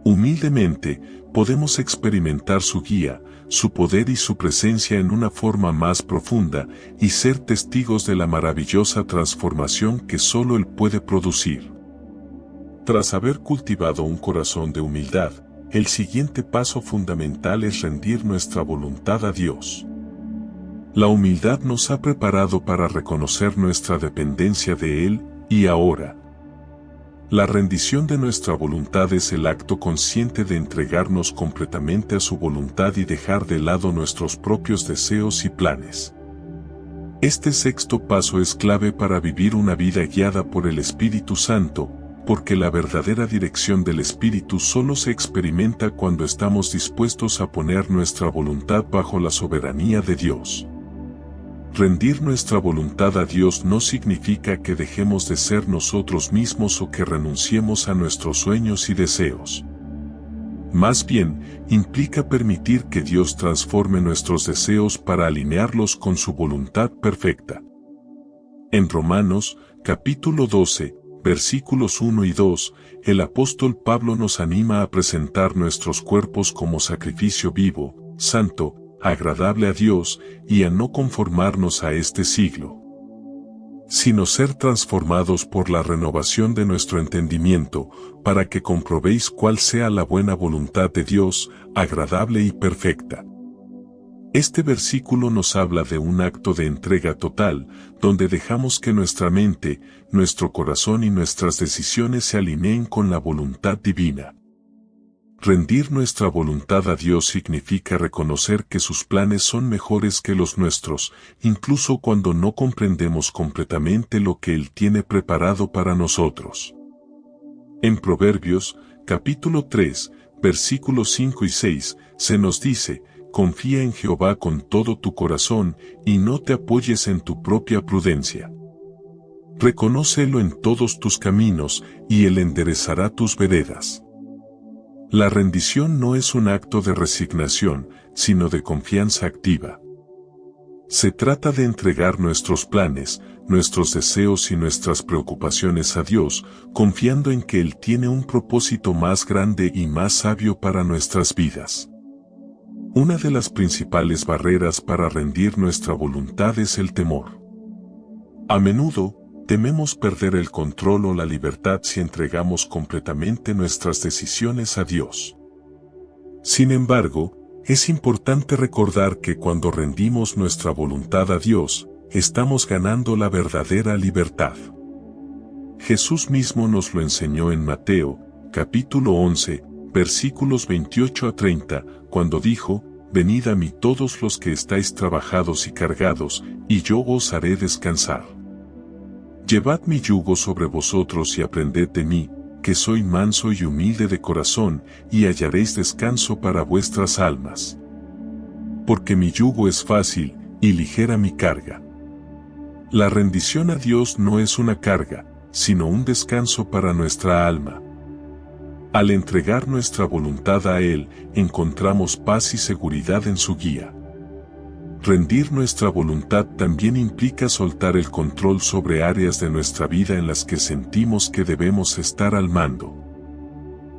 Humildemente, podemos experimentar su guía, su poder y su presencia en una forma más profunda y ser testigos de la maravillosa transformación que solo Él puede producir. Tras haber cultivado un corazón de humildad, el siguiente paso fundamental es rendir nuestra voluntad a Dios. La humildad nos ha preparado para reconocer nuestra dependencia de Él, y ahora, la rendición de nuestra voluntad es el acto consciente de entregarnos completamente a su voluntad y dejar de lado nuestros propios deseos y planes. Este sexto paso es clave para vivir una vida guiada por el Espíritu Santo, porque la verdadera dirección del Espíritu solo se experimenta cuando estamos dispuestos a poner nuestra voluntad bajo la soberanía de Dios. Rendir nuestra voluntad a Dios no significa que dejemos de ser nosotros mismos o que renunciemos a nuestros sueños y deseos. Más bien, implica permitir que Dios transforme nuestros deseos para alinearlos con su voluntad perfecta. En Romanos, capítulo 12, versículos 1 y 2, el apóstol Pablo nos anima a presentar nuestros cuerpos como sacrificio vivo, santo, agradable a Dios, y a no conformarnos a este siglo, sino ser transformados por la renovación de nuestro entendimiento, para que comprobéis cuál sea la buena voluntad de Dios, agradable y perfecta. Este versículo nos habla de un acto de entrega total, donde dejamos que nuestra mente, nuestro corazón y nuestras decisiones se alineen con la voluntad divina. Rendir nuestra voluntad a Dios significa reconocer que sus planes son mejores que los nuestros, incluso cuando no comprendemos completamente lo que Él tiene preparado para nosotros. En Proverbios, capítulo 3, versículos 5 y 6, se nos dice: confía en Jehová con todo tu corazón, y no te apoyes en tu propia prudencia. Reconócelo en todos tus caminos, y Él enderezará tus veredas. La rendición no es un acto de resignación, sino de confianza activa. Se trata de entregar nuestros planes, nuestros deseos y nuestras preocupaciones a Dios, confiando en que Él tiene un propósito más grande y más sabio para nuestras vidas. Una de las principales barreras para rendir nuestra voluntad es el temor. A menudo, tememos perder el control o la libertad si entregamos completamente nuestras decisiones a Dios. Sin embargo, Es importante recordar que cuando rendimos nuestra voluntad a Dios, estamos ganando la verdadera libertad. Jesús mismo nos lo enseñó en Mateo, capítulo 11, versículos 28 a 30, cuando dijo: «Venid a mí todos los que estáis trabajados y cargados, y yo os haré descansar. Llevad mi yugo sobre vosotros y aprended de mí, que soy manso y humilde de corazón, y hallaréis descanso para vuestras almas. Porque mi yugo es fácil, y ligera mi carga». La rendición a Dios no es una carga, sino un descanso para nuestra alma. Al entregar nuestra voluntad a Él, encontramos paz y seguridad en su guía. Rendir nuestra voluntad también implica soltar el control sobre áreas de nuestra vida en las que sentimos que debemos estar al mando.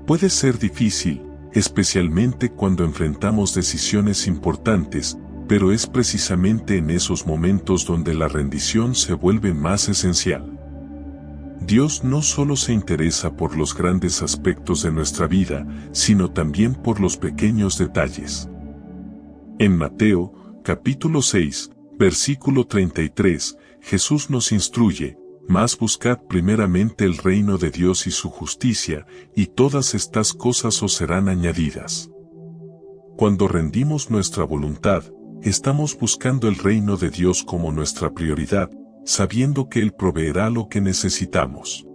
Puede ser difícil, especialmente cuando enfrentamos decisiones importantes, pero es precisamente en esos momentos donde la rendición se vuelve más esencial. Dios no solo se interesa por los grandes aspectos de nuestra vida, sino también por los pequeños detalles. En Mateo, capítulo 6, versículo 33, Jesús nos instruye: «Mas buscad primeramente el reino de Dios y su justicia, y todas estas cosas os serán añadidas». Cuando rendimos nuestra voluntad, estamos buscando el reino de Dios como nuestra prioridad, sabiendo que Él proveerá lo que necesitamos.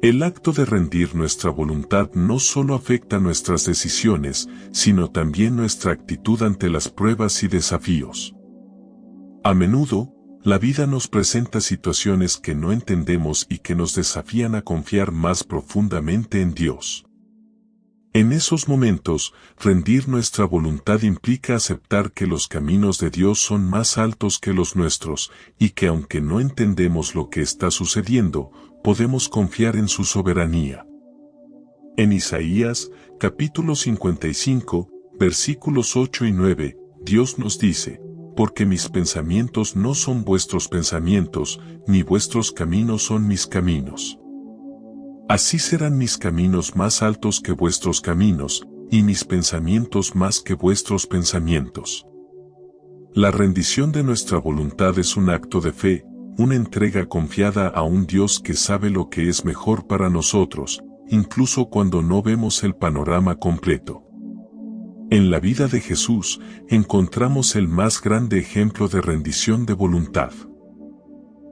El acto de rendir nuestra voluntad no solo afecta nuestras decisiones, sino también nuestra actitud ante las pruebas y desafíos. A menudo, la vida nos presenta situaciones que no entendemos y que nos desafían a confiar más profundamente en Dios. En esos momentos, rendir nuestra voluntad implica aceptar que los caminos de Dios son más altos que los nuestros, y que aunque no entendemos lo que está sucediendo, podemos confiar en su soberanía. En Isaías, capítulo 55, versículos 8 y 9, Dios nos dice: «Porque mis pensamientos no son vuestros pensamientos, ni vuestros caminos son mis caminos. Así serán mis caminos más altos que vuestros caminos, y mis pensamientos más que vuestros pensamientos». La rendición de nuestra voluntad es un acto de fe, una entrega confiada a un Dios que sabe lo que es mejor para nosotros, incluso cuando no vemos el panorama completo. En la vida de Jesús, encontramos el más grande ejemplo de rendición de voluntad.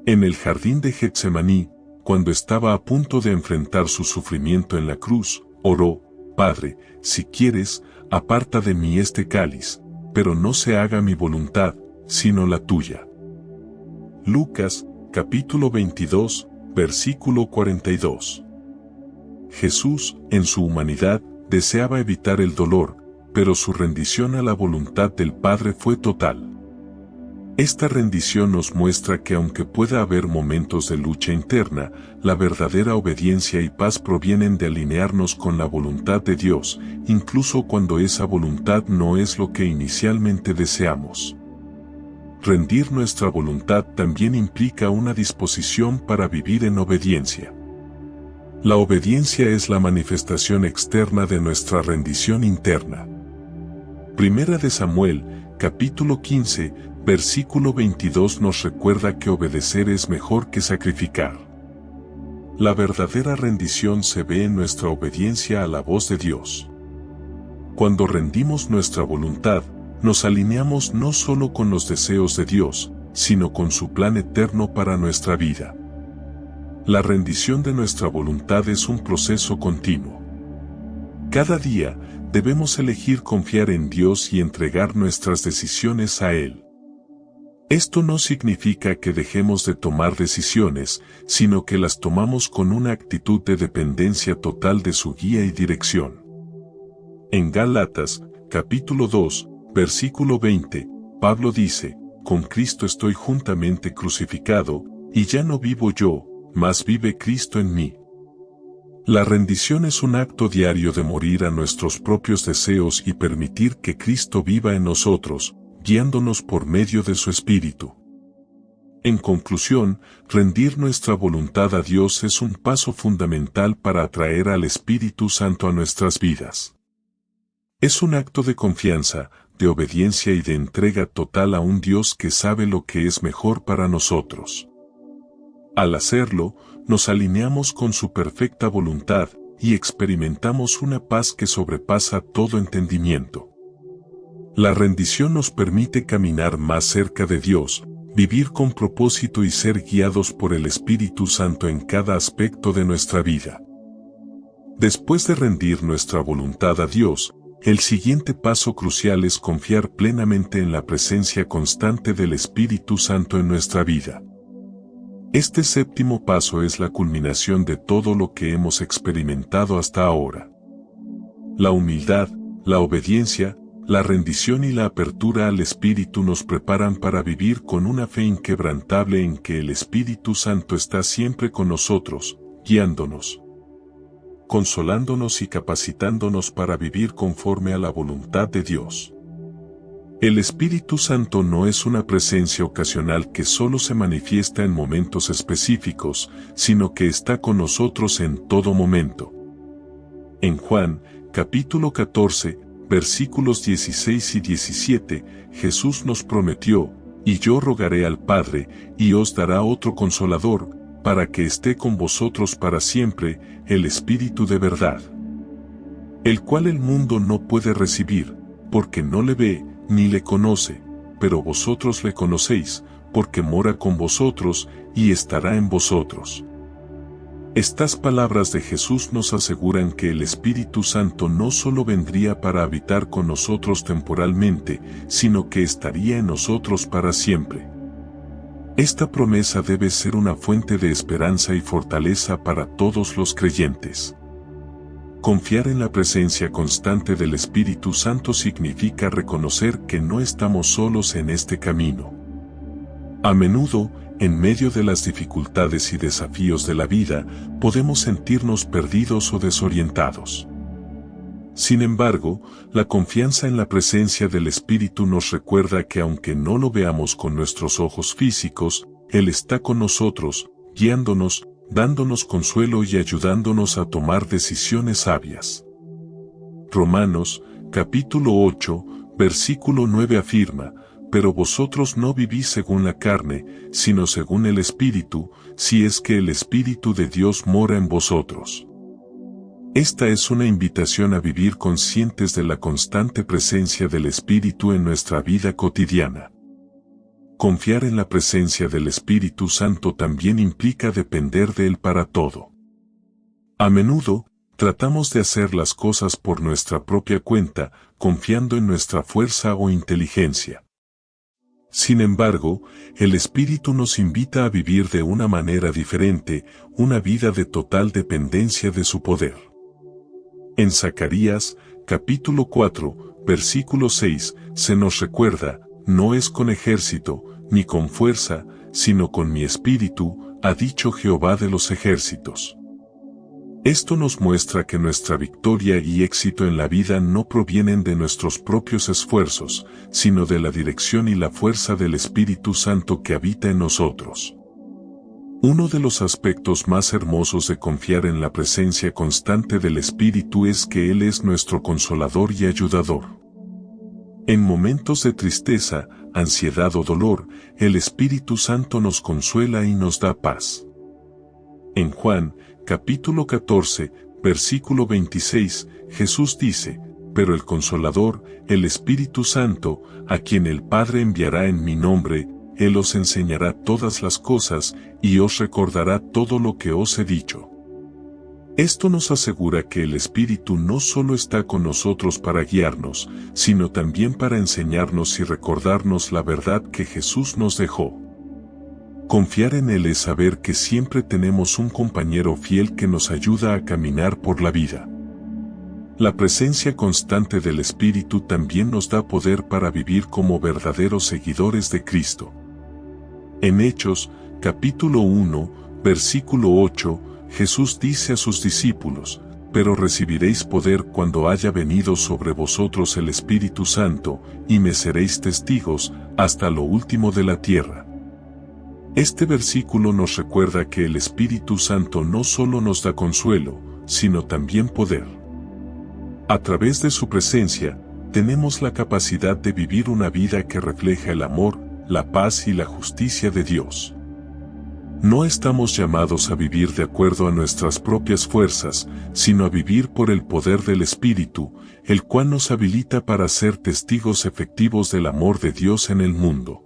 En el jardín de Getsemaní, cuando estaba a punto de enfrentar su sufrimiento en la cruz, oró: «Padre, si quieres, aparta de mí este cáliz, pero no se haga mi voluntad, sino la tuya». Lucas, capítulo 22, versículo 42. Jesús, en su humanidad, deseaba evitar el dolor, pero su rendición a la voluntad del Padre fue total. Esta rendición nos muestra que aunque pueda haber momentos de lucha interna, la verdadera obediencia y paz provienen de alinearnos con la voluntad de Dios, incluso cuando esa voluntad no es lo que inicialmente deseamos. Rendir nuestra voluntad también implica una disposición para vivir en obediencia. La obediencia es la manifestación externa de nuestra rendición interna. Primera de Samuel, capítulo 15, versículo 22 nos recuerda que obedecer es mejor que sacrificar. La verdadera rendición se ve en nuestra obediencia a la voz de Dios. Cuando rendimos nuestra voluntad, nos alineamos no solo con los deseos de Dios, sino con su plan eterno para nuestra vida. La rendición de nuestra voluntad es un proceso continuo. Cada día, debemos elegir confiar en Dios y entregar nuestras decisiones a Él. Esto no significa que dejemos de tomar decisiones, sino que las tomamos con una actitud de dependencia total de su guía y dirección. En Gálatas, capítulo 2, versículo 20, Pablo dice: «Con Cristo estoy juntamente crucificado, y ya no vivo yo, mas vive Cristo en mí». La rendición es un acto diario de morir a nuestros propios deseos y permitir que Cristo viva en nosotros, guiándonos por medio de su Espíritu. En conclusión, rendir nuestra voluntad a Dios es un paso fundamental para atraer al Espíritu Santo a nuestras vidas. Es un acto de confianza, de obediencia y de entrega total a un Dios que sabe lo que es mejor para nosotros. Al hacerlo, nos alineamos con su perfecta voluntad y experimentamos una paz que sobrepasa todo entendimiento. La rendición nos permite caminar más cerca de Dios, vivir con propósito y ser guiados por el Espíritu Santo en cada aspecto de nuestra vida. Después de rendir nuestra voluntad a Dios, el siguiente paso crucial es confiar plenamente en la presencia constante del Espíritu Santo en nuestra vida. Este séptimo paso es la culminación de todo lo que hemos experimentado hasta ahora. La humildad, la obediencia, la rendición y la apertura al Espíritu nos preparan para vivir con una fe inquebrantable en que el Espíritu Santo está siempre con nosotros, guiándonos, consolándonos y capacitándonos para vivir conforme a la voluntad de Dios. El Espíritu Santo no es una presencia ocasional que solo se manifiesta en momentos específicos, sino que está con nosotros en todo momento. En Juan, capítulo 14, versículos 16 y 17, Jesús nos prometió, «Y yo rogaré al Padre, y os dará otro Consolador, para que esté con vosotros para siempre, el Espíritu de verdad, el cual el mundo no puede recibir, porque no le ve, ni le conoce, pero vosotros le conocéis, porque mora con vosotros y estará en vosotros». Estas palabras de Jesús nos aseguran que el Espíritu Santo no solo vendría para habitar con nosotros temporalmente, sino que estaría en nosotros para siempre. Esta promesa debe ser una fuente de esperanza y fortaleza para todos los creyentes. Confiar en la presencia constante del Espíritu Santo significa reconocer que no estamos solos en este camino. A menudo, en medio de las dificultades y desafíos de la vida, podemos sentirnos perdidos o desorientados. Sin embargo, la confianza en la presencia del Espíritu nos recuerda que aunque no lo veamos con nuestros ojos físicos, Él está con nosotros, guiándonos, dándonos consuelo y ayudándonos a tomar decisiones sabias. Romanos, capítulo 8, versículo 9 afirma, «Pero vosotros no vivís según la carne, sino según el Espíritu, si es que el Espíritu de Dios mora en vosotros». Esta es una invitación a vivir conscientes de la constante presencia del Espíritu en nuestra vida cotidiana. Confiar en la presencia del Espíritu Santo también implica depender de Él para todo. A menudo, tratamos de hacer las cosas por nuestra propia cuenta, confiando en nuestra fuerza o inteligencia. Sin embargo, el Espíritu nos invita a vivir de una manera diferente, una vida de total dependencia de su poder. En Zacarías, capítulo 4, versículo 6, se nos recuerda, «No es con ejército, ni con fuerza, sino con mi espíritu, ha dicho Jehová de los ejércitos». Esto nos muestra que nuestra victoria y éxito en la vida no provienen de nuestros propios esfuerzos, sino de la dirección y la fuerza del Espíritu Santo que habita en nosotros. Uno de los aspectos más hermosos de confiar en la presencia constante del Espíritu es que Él es nuestro consolador y ayudador. En momentos de tristeza, ansiedad o dolor, el Espíritu Santo nos consuela y nos da paz. En Juan, capítulo 14, versículo 26, Jesús dice, «Pero el Consolador, el Espíritu Santo, a quien el Padre enviará en mi nombre, Él os enseñará todas las cosas, y os recordará todo lo que os he dicho». Esto nos asegura que el Espíritu no solo está con nosotros para guiarnos, sino también para enseñarnos y recordarnos la verdad que Jesús nos dejó. Confiar en Él es saber que siempre tenemos un compañero fiel que nos ayuda a caminar por la vida. La presencia constante del Espíritu también nos da poder para vivir como verdaderos seguidores de Cristo. En Hechos, capítulo 1, versículo 8, Jesús dice a sus discípulos, «Pero recibiréis poder cuando haya venido sobre vosotros el Espíritu Santo, y me seréis testigos, hasta lo último de la tierra». Este versículo nos recuerda que el Espíritu Santo no solo nos da consuelo, sino también poder. A través de su presencia, tenemos la capacidad de vivir una vida que refleja el amor, la paz y la justicia de Dios. No estamos llamados a vivir de acuerdo a nuestras propias fuerzas, sino a vivir por el poder del Espíritu, el cual nos habilita para ser testigos efectivos del amor de Dios en el mundo.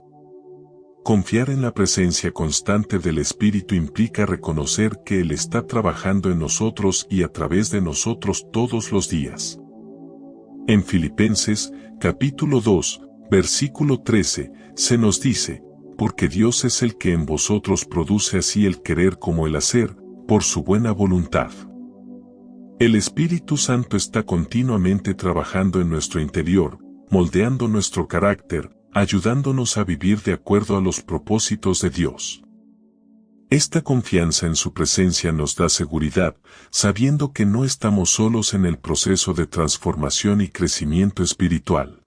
Confiar en la presencia constante del Espíritu implica reconocer que Él está trabajando en nosotros y a través de nosotros todos los días. En Filipenses, capítulo 2, versículo 13, se nos dice: porque Dios es el que en vosotros produce así el querer como el hacer, por su buena voluntad. El Espíritu Santo está continuamente trabajando en nuestro interior, moldeando nuestro carácter, ayudándonos a vivir de acuerdo a los propósitos de Dios. Esta confianza en su presencia nos da seguridad, sabiendo que no estamos solos en el proceso de transformación y crecimiento espiritual.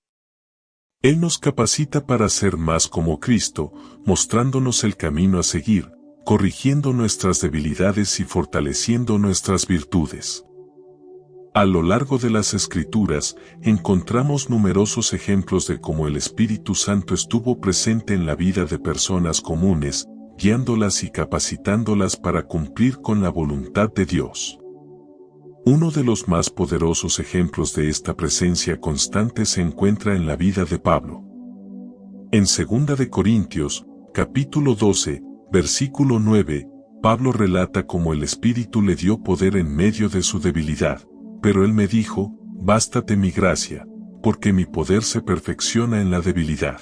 Él nos capacita para ser más como Cristo, mostrándonos el camino a seguir, corrigiendo nuestras debilidades y fortaleciendo nuestras virtudes. A lo largo de las Escrituras, encontramos numerosos ejemplos de cómo el Espíritu Santo estuvo presente en la vida de personas comunes, guiándolas y capacitándolas para cumplir con la voluntad de Dios. Uno de los más poderosos ejemplos de esta presencia constante se encuentra en la vida de Pablo. En 2 de Corintios, capítulo 12, versículo 9, Pablo relata cómo el Espíritu le dio poder en medio de su debilidad, pero él me dijo: bástate mi gracia, porque mi poder se perfecciona en la debilidad.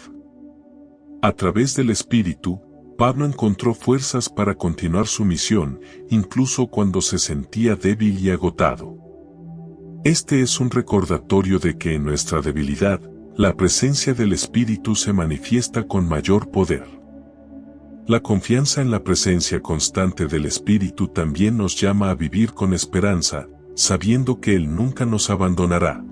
A través del Espíritu, Pablo encontró fuerzas para continuar su misión, incluso cuando se sentía débil y agotado. Este es un recordatorio de que en nuestra debilidad, la presencia del Espíritu se manifiesta con mayor poder. La confianza en la presencia constante del Espíritu también nos llama a vivir con esperanza, sabiendo que Él nunca nos abandonará.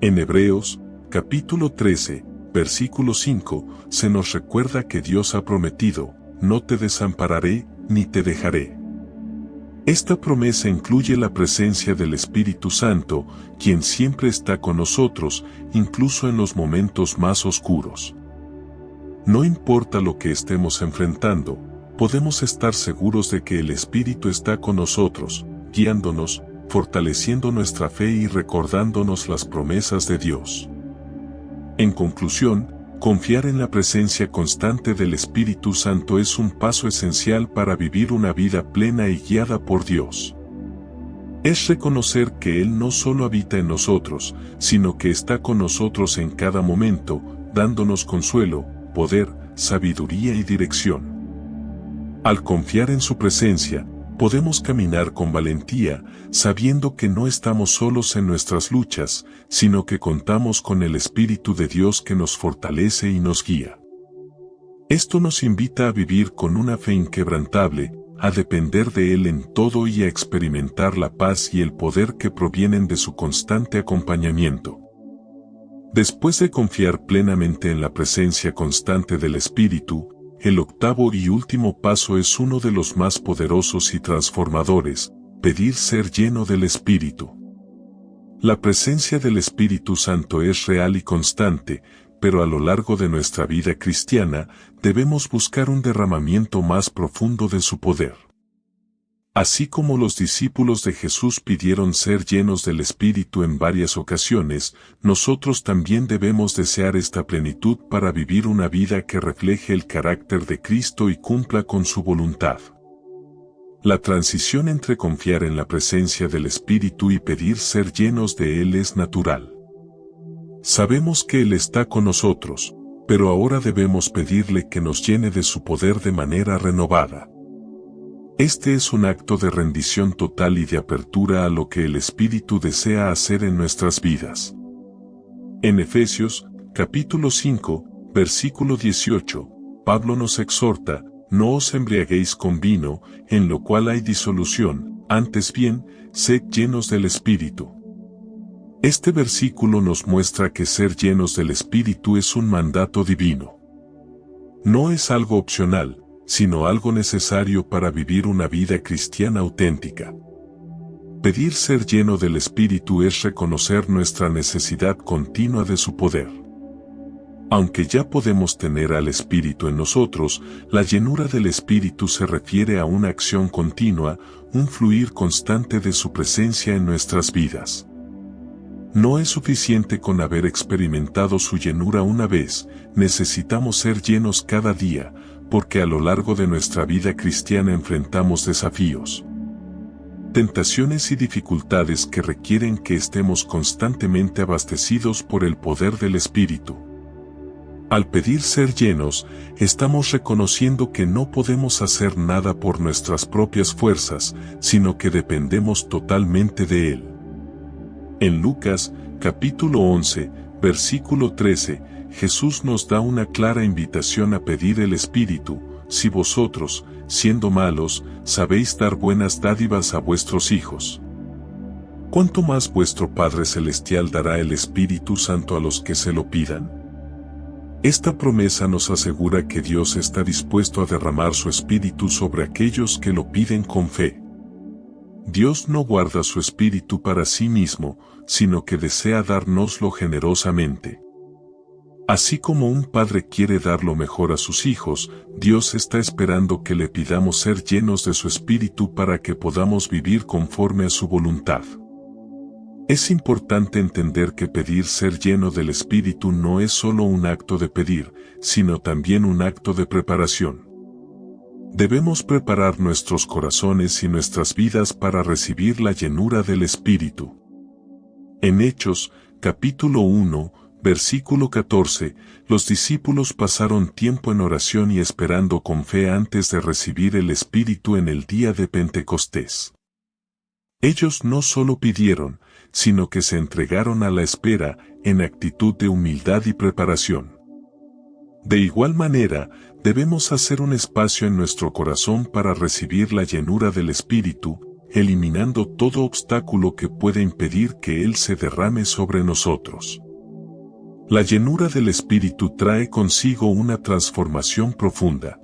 En Hebreos, capítulo 13, versículo 5, se nos recuerda que Dios ha prometido: no te desampararé, ni te dejaré. Esta promesa incluye la presencia del Espíritu Santo, quien siempre está con nosotros, incluso en los momentos más oscuros. No importa lo que estemos enfrentando, podemos estar seguros de que el Espíritu está con nosotros, guiándonos, fortaleciendo nuestra fe y recordándonos las promesas de Dios. En conclusión, confiar en la presencia constante del Espíritu Santo es un paso esencial para vivir una vida plena y guiada por Dios. Es reconocer que Él no solo habita en nosotros, sino que está con nosotros en cada momento, dándonos consuelo, poder, sabiduría y dirección. Al confiar en su presencia, podemos caminar con valentía, sabiendo que no estamos solos en nuestras luchas, sino que contamos con el Espíritu de Dios que nos fortalece y nos guía. Esto nos invita a vivir con una fe inquebrantable, a depender de Él en todo y a experimentar la paz y el poder que provienen de su constante acompañamiento. Después de confiar plenamente en la presencia constante del Espíritu, el octavo y último paso es uno de los más poderosos y transformadores: pedir ser lleno del Espíritu. La presencia del Espíritu Santo es real y constante, pero a lo largo de nuestra vida cristiana, debemos buscar un derramamiento más profundo de su poder. Así como los discípulos de Jesús pidieron ser llenos del Espíritu en varias ocasiones, nosotros también debemos desear esta plenitud para vivir una vida que refleje el carácter de Cristo y cumpla con su voluntad. La transición entre confiar en la presencia del Espíritu y pedir ser llenos de Él es natural. Sabemos que Él está con nosotros, pero ahora debemos pedirle que nos llene de su poder de manera renovada. Este es un acto de rendición total y de apertura a lo que el Espíritu desea hacer en nuestras vidas. En Efesios, capítulo 5, versículo 18, Pablo nos exhorta: no os embriaguéis con vino, en lo cual hay disolución, antes bien, sed llenos del Espíritu. Este versículo nos muestra que ser llenos del Espíritu es un mandato divino. No es algo opcional, sino algo necesario para vivir una vida cristiana auténtica. Pedir ser lleno del Espíritu es reconocer nuestra necesidad continua de su poder. Aunque ya podemos tener al Espíritu en nosotros, la llenura del Espíritu se refiere a una acción continua, un fluir constante de su presencia en nuestras vidas. No es suficiente con haber experimentado su llenura una vez, necesitamos ser llenos cada día, porque a lo largo de nuestra vida cristiana enfrentamos desafíos, tentaciones y dificultades que requieren que estemos constantemente abastecidos por el poder del Espíritu. Al pedir ser llenos, estamos reconociendo que no podemos hacer nada por nuestras propias fuerzas, sino que dependemos totalmente de Él. En Lucas, capítulo 11, versículo 13, Jesús nos da una clara invitación a pedir el Espíritu: si vosotros, siendo malos, sabéis dar buenas dádivas a vuestros hijos, ¿cuánto más vuestro Padre Celestial dará el Espíritu Santo a los que se lo pidan? Esta promesa nos asegura que Dios está dispuesto a derramar su Espíritu sobre aquellos que lo piden con fe. Dios no guarda su Espíritu para sí mismo, sino que desea dárnoslo generosamente. Así como un padre quiere dar lo mejor a sus hijos, Dios está esperando que le pidamos ser llenos de su Espíritu para que podamos vivir conforme a su voluntad. Es importante entender que pedir ser lleno del Espíritu no es solo un acto de pedir, sino también un acto de preparación. Debemos preparar nuestros corazones y nuestras vidas para recibir la llenura del Espíritu. En Hechos, capítulo 1, versículo 14, los discípulos pasaron tiempo en oración y esperando con fe antes de recibir el Espíritu en el día de Pentecostés. Ellos no solo pidieron, sino que se entregaron a la espera, en actitud de humildad y preparación. De igual manera, debemos hacer un espacio en nuestro corazón para recibir la llenura del Espíritu, eliminando todo obstáculo que pueda impedir que Él se derrame sobre nosotros. La llenura del Espíritu trae consigo una transformación profunda.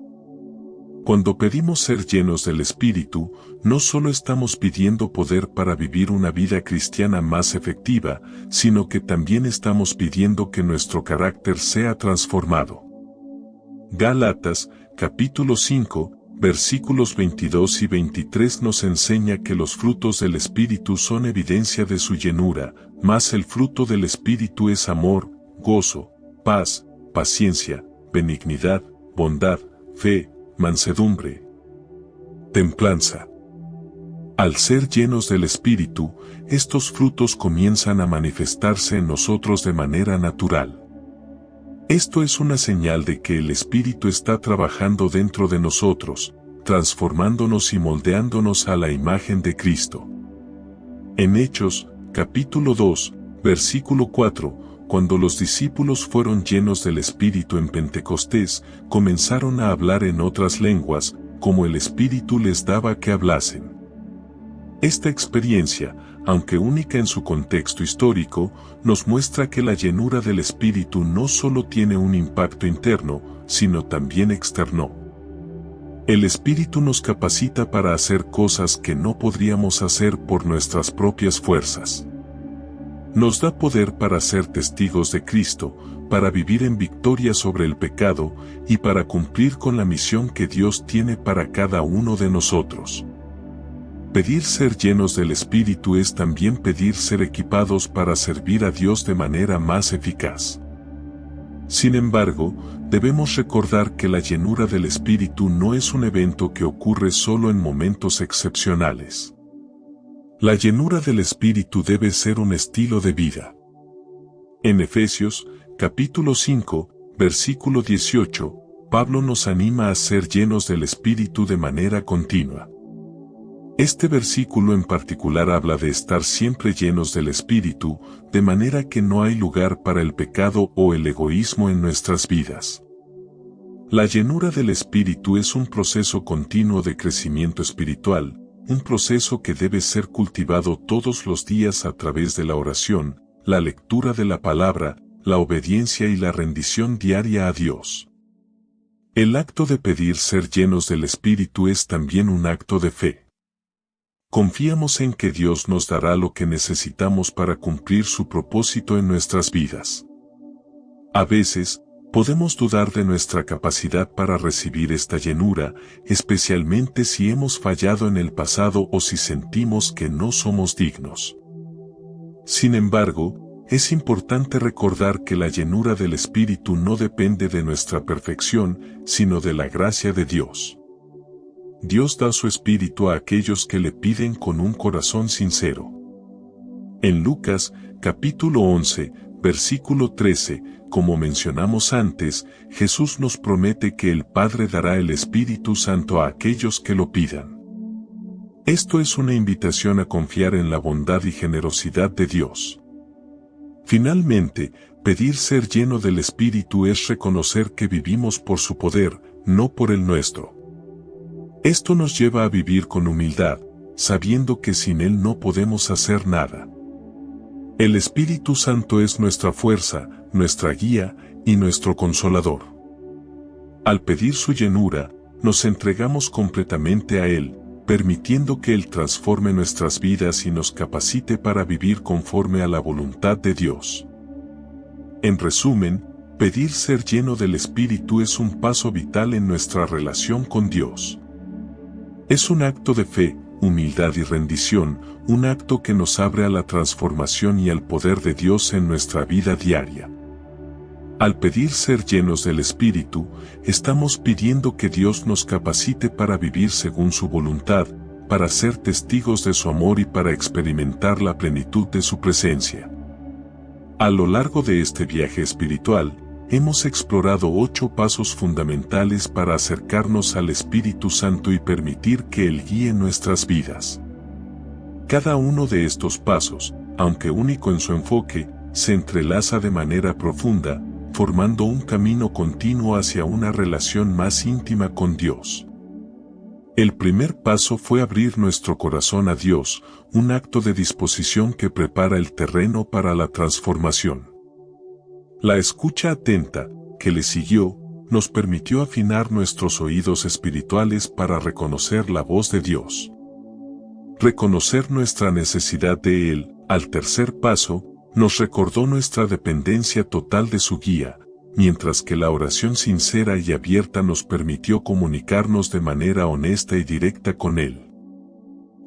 Cuando pedimos ser llenos del Espíritu, no solo estamos pidiendo poder para vivir una vida cristiana más efectiva, sino que también estamos pidiendo que nuestro carácter sea transformado. Gálatas, capítulo 5, versículos 22 y 23 nos enseña que los frutos del Espíritu son evidencia de su llenura, mas el fruto del Espíritu es amor, gozo, paz, paciencia, benignidad, bondad, fe, mansedumbre, templanza. Al ser llenos del Espíritu, estos frutos comienzan a manifestarse en nosotros de manera natural. Esto es una señal de que el Espíritu está trabajando dentro de nosotros, transformándonos y moldeándonos a la imagen de Cristo. En Hechos, capítulo 2, versículo 4, cuando los discípulos fueron llenos del Espíritu en Pentecostés, comenzaron a hablar en otras lenguas, como el Espíritu les daba que hablasen. Esta experiencia, aunque única en su contexto histórico, nos muestra que la llenura del Espíritu no solo tiene un impacto interno, sino también externo. El Espíritu nos capacita para hacer cosas que no podríamos hacer por nuestras propias fuerzas. Nos da poder para ser testigos de Cristo, para vivir en victoria sobre el pecado y para cumplir con la misión que Dios tiene para cada uno de nosotros. Pedir ser llenos del Espíritu es también pedir ser equipados para servir a Dios de manera más eficaz. Sin embargo, debemos recordar que la llenura del Espíritu no es un evento que ocurre solo en momentos excepcionales. La llenura del Espíritu debe ser un estilo de vida. En Efesios, capítulo 5, versículo 18, Pablo nos anima a ser llenos del Espíritu de manera continua. Este versículo en particular habla de estar siempre llenos del Espíritu, de manera que no hay lugar para el pecado o el egoísmo en nuestras vidas. La llenura del Espíritu es un proceso continuo de crecimiento espiritual, un proceso que debe ser cultivado todos los días a través de la oración, la lectura de la palabra, la obediencia y la rendición diaria a Dios. El acto de pedir ser llenos del Espíritu es también un acto de fe. Confiamos en que Dios nos dará lo que necesitamos para cumplir su propósito en nuestras vidas. A veces, podemos dudar de nuestra capacidad para recibir esta llenura, especialmente si hemos fallado en el pasado o si sentimos que no somos dignos. Sin embargo, es importante recordar que la llenura del Espíritu no depende de nuestra perfección, sino de la gracia de Dios. Dios da su Espíritu a aquellos que le piden con un corazón sincero. En Lucas, capítulo 11, versículo 13, como mencionamos antes, Jesús nos promete que el Padre dará el Espíritu Santo a aquellos que lo pidan. Esto es una invitación a confiar en la bondad y generosidad de Dios. Finalmente, pedir ser lleno del Espíritu es reconocer que vivimos por su poder, no por el nuestro. Esto nos lleva a vivir con humildad, sabiendo que sin Él no podemos hacer nada. El Espíritu Santo es nuestra fuerza, nuestra guía y nuestro consolador. Al pedir su llenura, nos entregamos completamente a Él, permitiendo que Él transforme nuestras vidas y nos capacite para vivir conforme a la voluntad de Dios. En resumen, pedir ser lleno del Espíritu es un paso vital en nuestra relación con Dios. Es un acto de fe, humildad y rendición, un acto que nos abre a la transformación y al poder de Dios en nuestra vida diaria. Al pedir ser llenos del Espíritu, estamos pidiendo que Dios nos capacite para vivir según su voluntad, para ser testigos de su amor y para experimentar la plenitud de su presencia. A lo largo de este viaje espiritual, hemos explorado 8 pasos fundamentales para acercarnos al Espíritu Santo y permitir que Él guíe nuestras vidas. Cada uno de estos pasos, aunque único en su enfoque, se entrelaza de manera profunda, formando un camino continuo hacia una relación más íntima con Dios. El primer paso fue abrir nuestro corazón a Dios, un acto de disposición que prepara el terreno para la transformación. La escucha atenta, que le siguió, nos permitió afinar nuestros oídos espirituales para reconocer la voz de Dios. Reconocer nuestra necesidad de Él, al tercer paso, nos recordó nuestra dependencia total de su guía, mientras que la oración sincera y abierta nos permitió comunicarnos de manera honesta y directa con Él.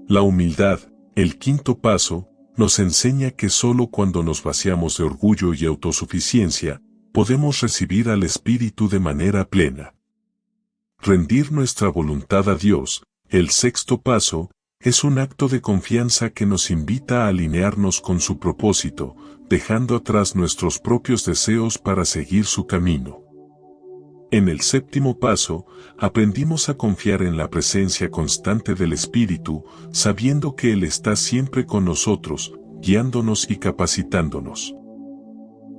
La humildad, el quinto paso, nos enseña que solo cuando nos vaciamos de orgullo y autosuficiencia, podemos recibir al Espíritu de manera plena. Rendir nuestra voluntad a Dios, el sexto paso, es un acto de confianza que nos invita a alinearnos con su propósito, dejando atrás nuestros propios deseos para seguir su camino. En el séptimo paso, aprendimos a confiar en la presencia constante del Espíritu, sabiendo que Él está siempre con nosotros, guiándonos y capacitándonos.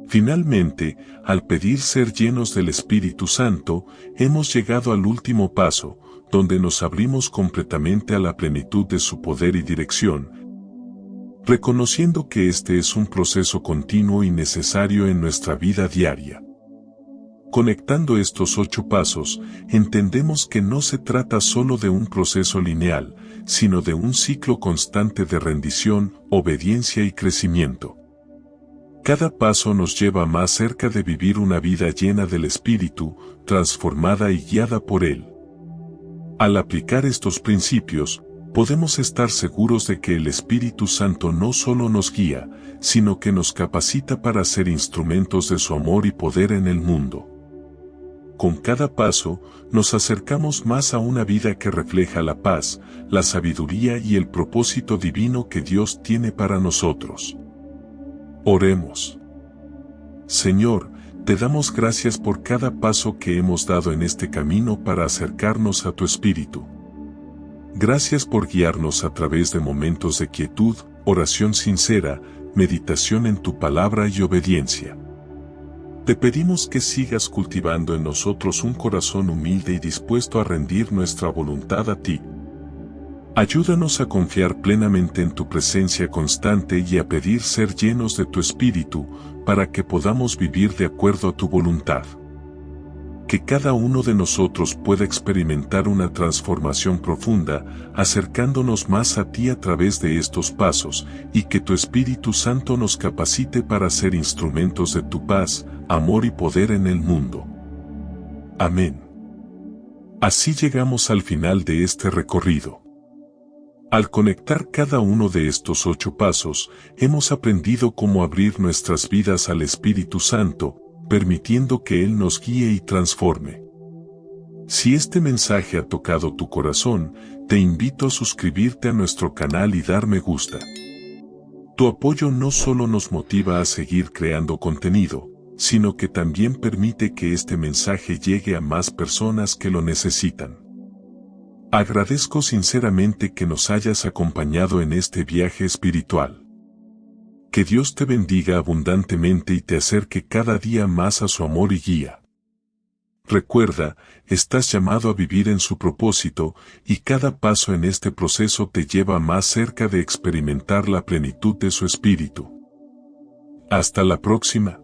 Finalmente, al pedir ser llenos del Espíritu Santo, hemos llegado al último paso, donde nos abrimos completamente a la plenitud de su poder y dirección, reconociendo que este es un proceso continuo y necesario en nuestra vida diaria. Conectando estos 8 pasos, entendemos que no se trata solo de un proceso lineal, sino de un ciclo constante de rendición, obediencia y crecimiento. Cada paso nos lleva más cerca de vivir una vida llena del Espíritu, transformada y guiada por Él. Al aplicar estos principios, podemos estar seguros de que el Espíritu Santo no solo nos guía, sino que nos capacita para ser instrumentos de su amor y poder en el mundo. Con cada paso, nos acercamos más a una vida que refleja la paz, la sabiduría y el propósito divino que Dios tiene para nosotros. Oremos. Señor, te damos gracias por cada paso que hemos dado en este camino para acercarnos a tu Espíritu. Gracias por guiarnos a través de momentos de quietud, oración sincera, meditación en tu palabra y obediencia. Te pedimos que sigas cultivando en nosotros un corazón humilde y dispuesto a rendir nuestra voluntad a ti. Ayúdanos a confiar plenamente en tu presencia constante y a pedir ser llenos de tu Espíritu, para que podamos vivir de acuerdo a tu voluntad. que cada uno de nosotros pueda experimentar una transformación profunda, acercándonos más a ti a través de estos pasos, y que tu Espíritu Santo nos capacite para ser instrumentos de tu paz, amor y poder en el mundo. Amén. Así llegamos al final de este recorrido. Al conectar cada uno de estos 8 pasos, hemos aprendido cómo abrir nuestras vidas al Espíritu Santo, permitiendo que Él nos guíe y transforme. Si este mensaje ha tocado tu corazón, te invito a suscribirte a nuestro canal y dar me gusta. Tu apoyo no solo nos motiva a seguir creando contenido, sino que también permite que este mensaje llegue a más personas que lo necesitan. Agradezco sinceramente que nos hayas acompañado en este viaje espiritual. Que Dios te bendiga abundantemente y te acerque cada día más a su amor y guía. Recuerda, estás llamado a vivir en su propósito, y cada paso en este proceso te lleva más cerca de experimentar la plenitud de su espíritu. Hasta la próxima.